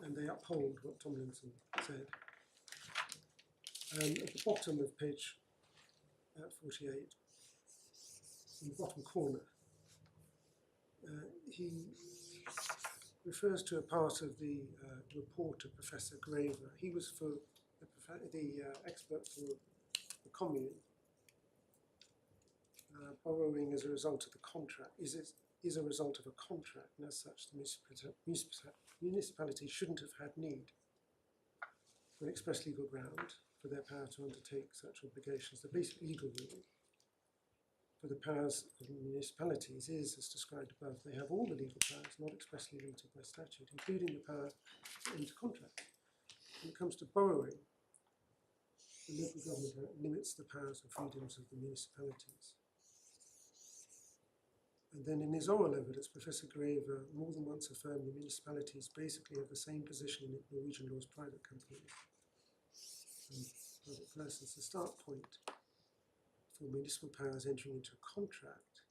they uphold what Tomlinson said. At the bottom of page 48, in the bottom corner, he refers to a part of the report of Professor Graver. He was for the expert for the commune. Borrowing as a result of the contract is a result of a contract, and as such the municipality shouldn't have had need for an express legal ground for their power to undertake such obligations. The basic legal rule for the powers of municipalities is, as described above, they have all the legal powers not expressly limited by statute, including the power to enter contract. When it comes to borrowing, the local government limits the powers and freedoms of the municipalities. And then in his oral evidence, Professor Graver more than once affirmed the municipalities basically have the same position in Norwegian law as private companies and private persons. The start point for municipal powers entering into a contract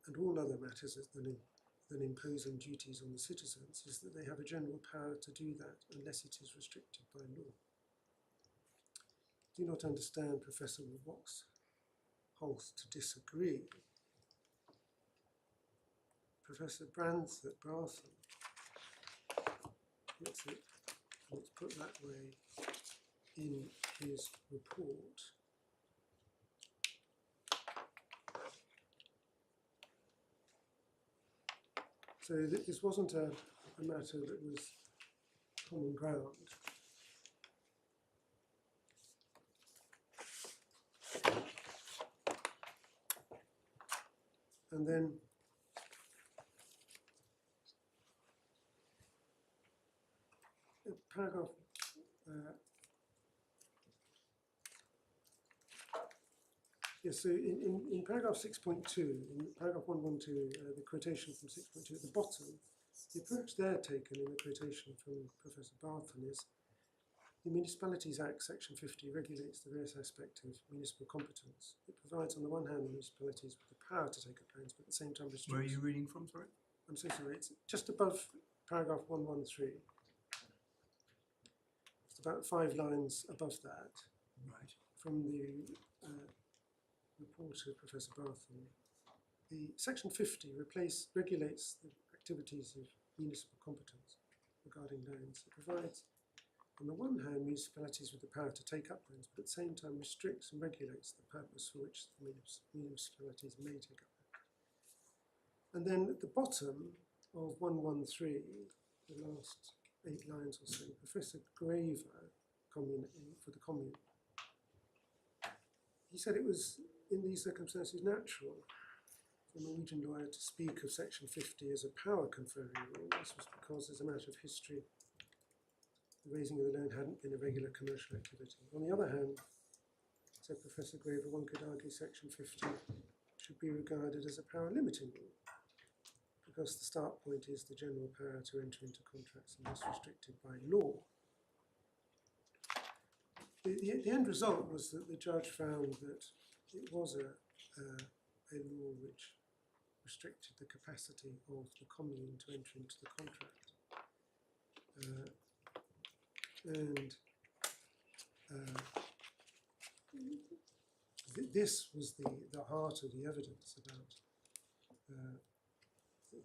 and all other matters than imposing duties on the citizens is that they have a general power to do that unless it is restricted by law. Do not understand Professor Voxholz to disagree. Professor Brandt at Bartham puts it, and it's put that way in his report. So this wasn't a matter that was common ground. And then paragraph yes, so in paragraph 6.2, in paragraph 112, the quotation from 6.2 at the bottom, the approach there taken in the quotation from Professor Bartham is the Municipalities Act, section 50, regulates the various aspects of municipal competence. It provides, on the one hand, the municipalities with the power to take up loans, but at the same time restricts. Where are you reading from, sorry? I'm so sorry, it's just above paragraph 113. It's about 5 lines above that. Right. From the report of Professor Bartham. The section 50 regulates the activities of municipal competence regarding loans. It provides, on the one hand, municipalities with the power to take up loans, but at the same time restricts and regulates the purpose for which the municipalities may take up loans. And then at the bottom of 113, the last 8 lines or so, Professor Graver, for the commune, he said it was, in these circumstances, natural for a Norwegian lawyer to speak of section 50 as a power conferring rule. This was because, as a matter of history, the raising of the loan hadn't been a regular commercial activity. On the other hand, said Professor Graver, one could argue section 50 should be regarded as a power limiting rule, because the start point is the general power to enter into contracts unless restricted by law. The end result was that the judge found that it was a law which restricted the capacity of the commune to enter into the contract. And this was the heart of the evidence about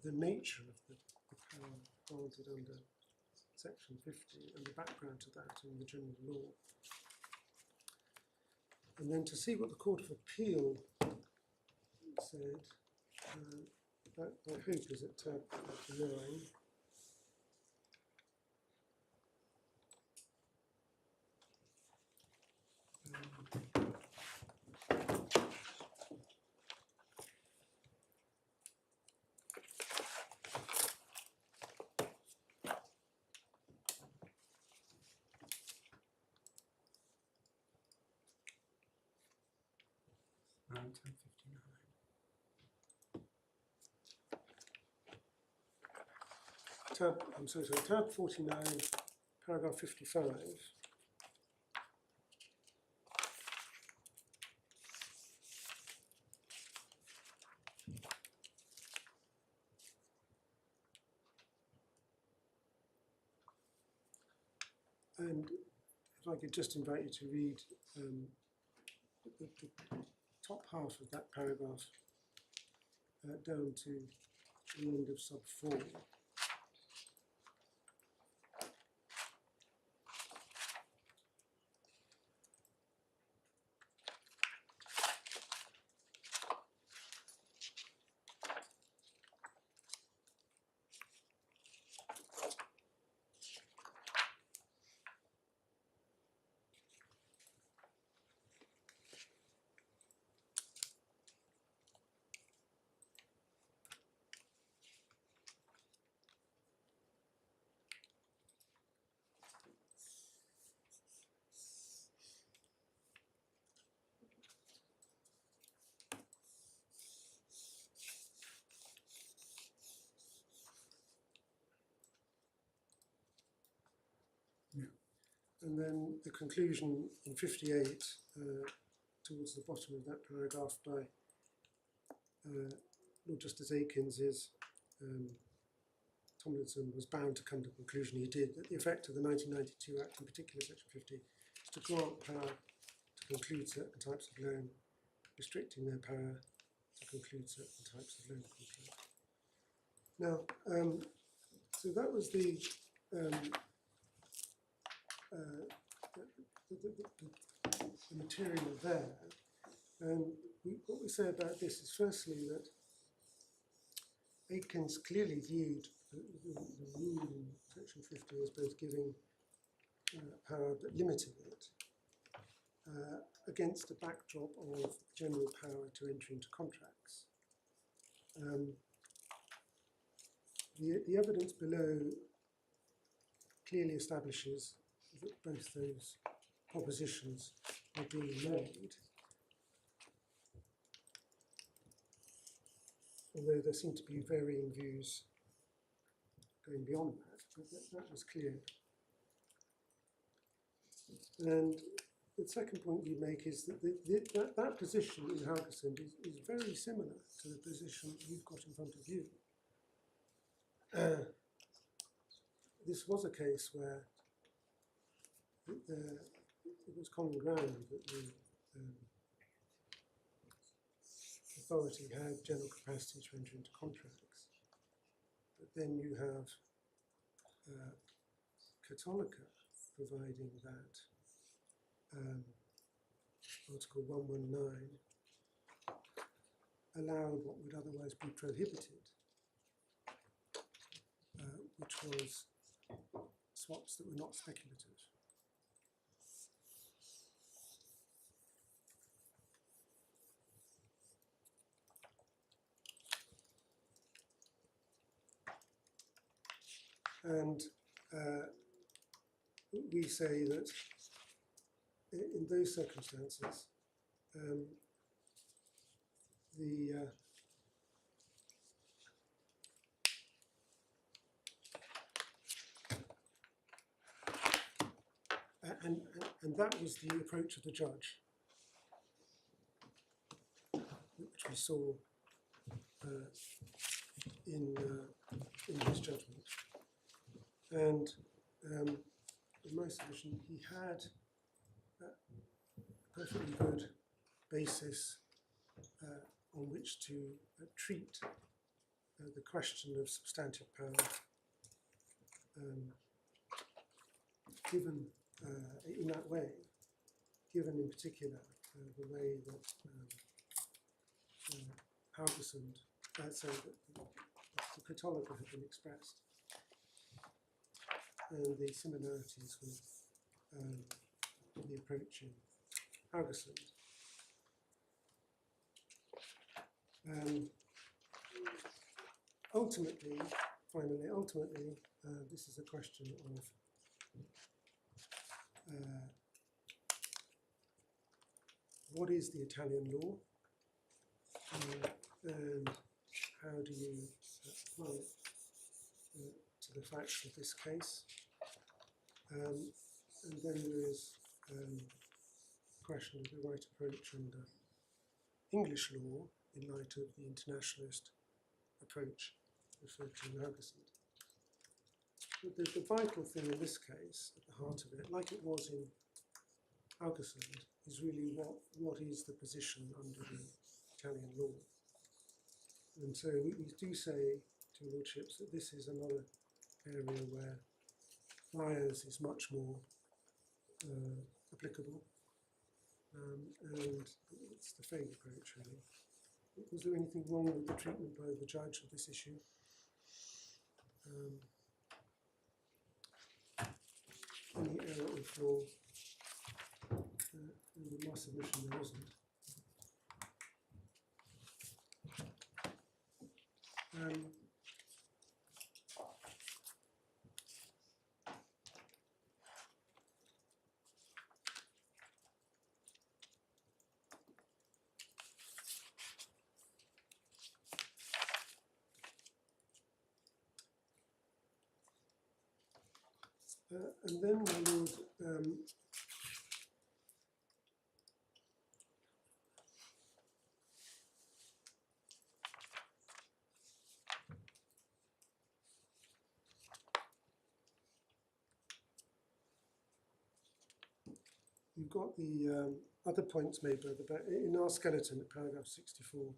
the nature of the power granted under Section 50 and the background to that in the general law. And then to see what the Court of Appeal said, that I hope is at tab 49. Tab 59. Tab 49, paragraph 55. And if I could just invite you to read the top half of that paragraph down to the end of sub 4. And then the conclusion in 58, towards the bottom of that paragraph by Lord Justice Aikins, is Tomlinson was bound to come to the conclusion he did, that the effect of the 1992 Act, in particular Section 50, is to grant power to conclude certain types of loan, restricting their power to conclude certain types of loan contract. Now, so that was the material there, and what we say about this is firstly that Aikins clearly viewed the rule in Section 50 as both giving power but limiting it against a backdrop of general power to enter into contracts. The evidence below clearly establishes that both those propositions are being made, although there seem to be varying views going beyond that, but that was clear. And the second point you make is that that position in Haugesund is very similar to the position you've got in front of you. This was a case where it was common ground that the authority had general capacity to enter into contracts. But then you have Cattolica providing that Article 119 allowed what would otherwise be prohibited, which was swaps that were not speculative. And we say that in those circumstances, and that was the approach of the judge, which we saw in his judgment. And in my submission, he had a perfectly good basis on which to treat the question of substantive power, given in that way, given in particular the way that Haugesund, so the cryptology had been expressed, and the similarities with the approach in Haugesund. Ultimately, this is a question of what is the Italian law, and how do you apply it to the facts of this case. And then there is the question of the right approach under English law in light of the internationalist approach referred to in Haugesund. But the vital thing in this case, at the heart of it, like it was in Haugesund, is really what is the position under the Italian law. And so we do say to lordships that this is another area where Liars is much more applicable, and it's the Falk approach really. Was there anything wrong with the treatment by the judge of this issue? Any error or flaw? In my submission there wasn't. And then, my Lord, you've got the other points made by the in our skeleton at paragraph 64.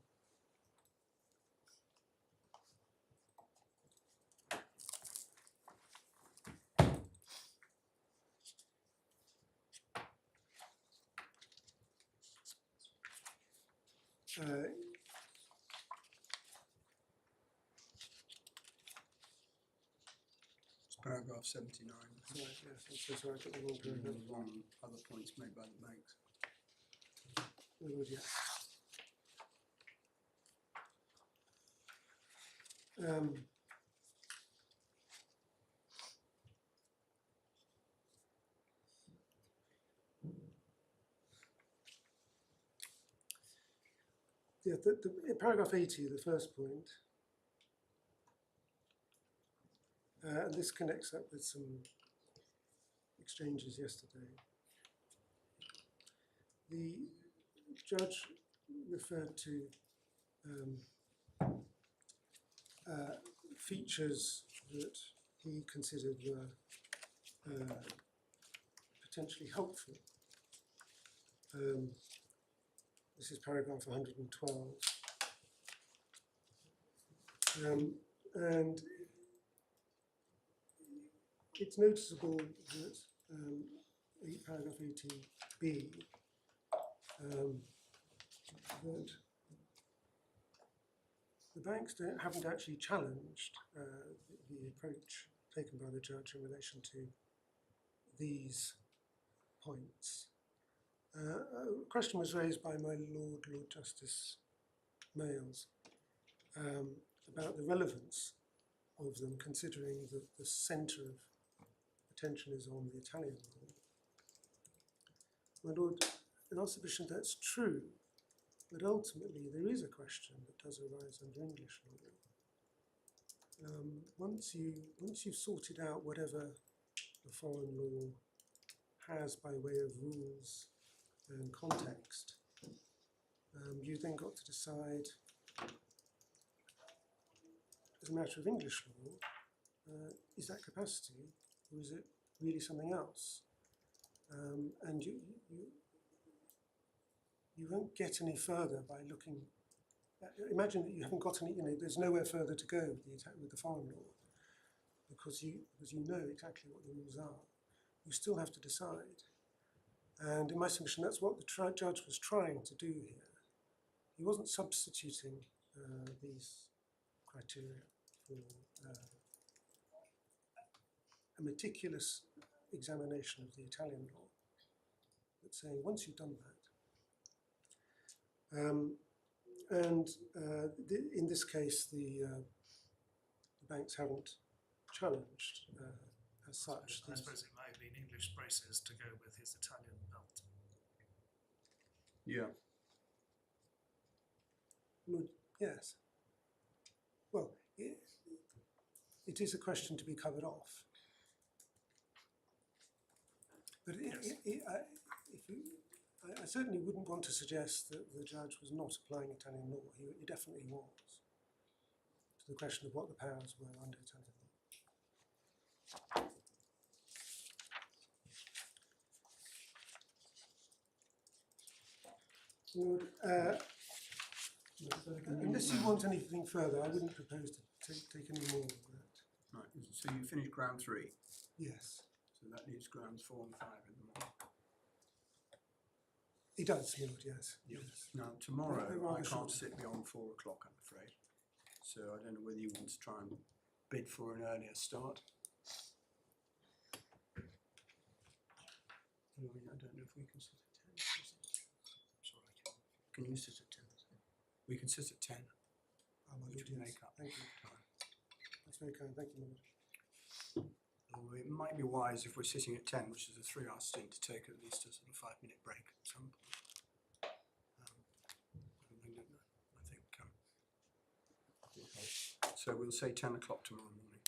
It's paragraph 79. Sorry, yes, I'm so sorry, I got the wrong There paragraph. was one other points made by the banks. My Lord, yes. Yeah, paragraph 80, the first point, and this connects up with some exchanges yesterday. The judge referred to features that he considered were potentially helpful. This is paragraph 112. And it's noticeable that paragraph 80b, that the banks haven't actually challenged the approach taken by the judge in relation to these points. A question was raised by my Lord Justice Males about the relevance of them, considering that the centre of attention is on the Italian law. My Lord, in our submission that's true, but ultimately there is a question that does arise under English law. Once you've sorted out whatever the foreign law has by way of rules and context, you then got to decide, as a matter of English law, is that capacity, or is it really something else? And you won't get any further by looking. Imagine that you haven't got any. There's nowhere further to go with the foreign law, because you know exactly what the rules are. You still have to decide. And in my submission, that's what the judge was trying to do here. He wasn't substituting these criteria for a meticulous examination of the Italian law, but saying once you've done that, in this case, the banks haven't challenged as such. I suppose it might have been English braces to go with his Italian belt. Yeah. Yes. Well, it is a question to be covered off. But I certainly wouldn't want to suggest that the judge was not applying Italian law. He definitely was, to the question of what the powers were under Italian law. Unless you want anything further, I wouldn't propose to take any more of that. Right, so you finished ground 3. Yes. So that leaves grounds 4 and 5 in the morning. He does, my lord, yes. Yep. Yes. Now, tomorrow, They're rather I can't short. sit beyond 4 o'clock, I'm afraid. So I don't know whether you want to try and bid for an earlier start. I don't know if we can sit at 10. Sorry, I can't. Can you sit at 10? We can sit at 10. Oh, my Which lord, will yes. make up Thank you. time. That's very kind. Thank you, my lord. Although it might be wise if we're sitting at 10, which is a 3-hour stint, to take at least a sort of 5-minute break at some point. I think. So we'll say 10 o'clock tomorrow morning.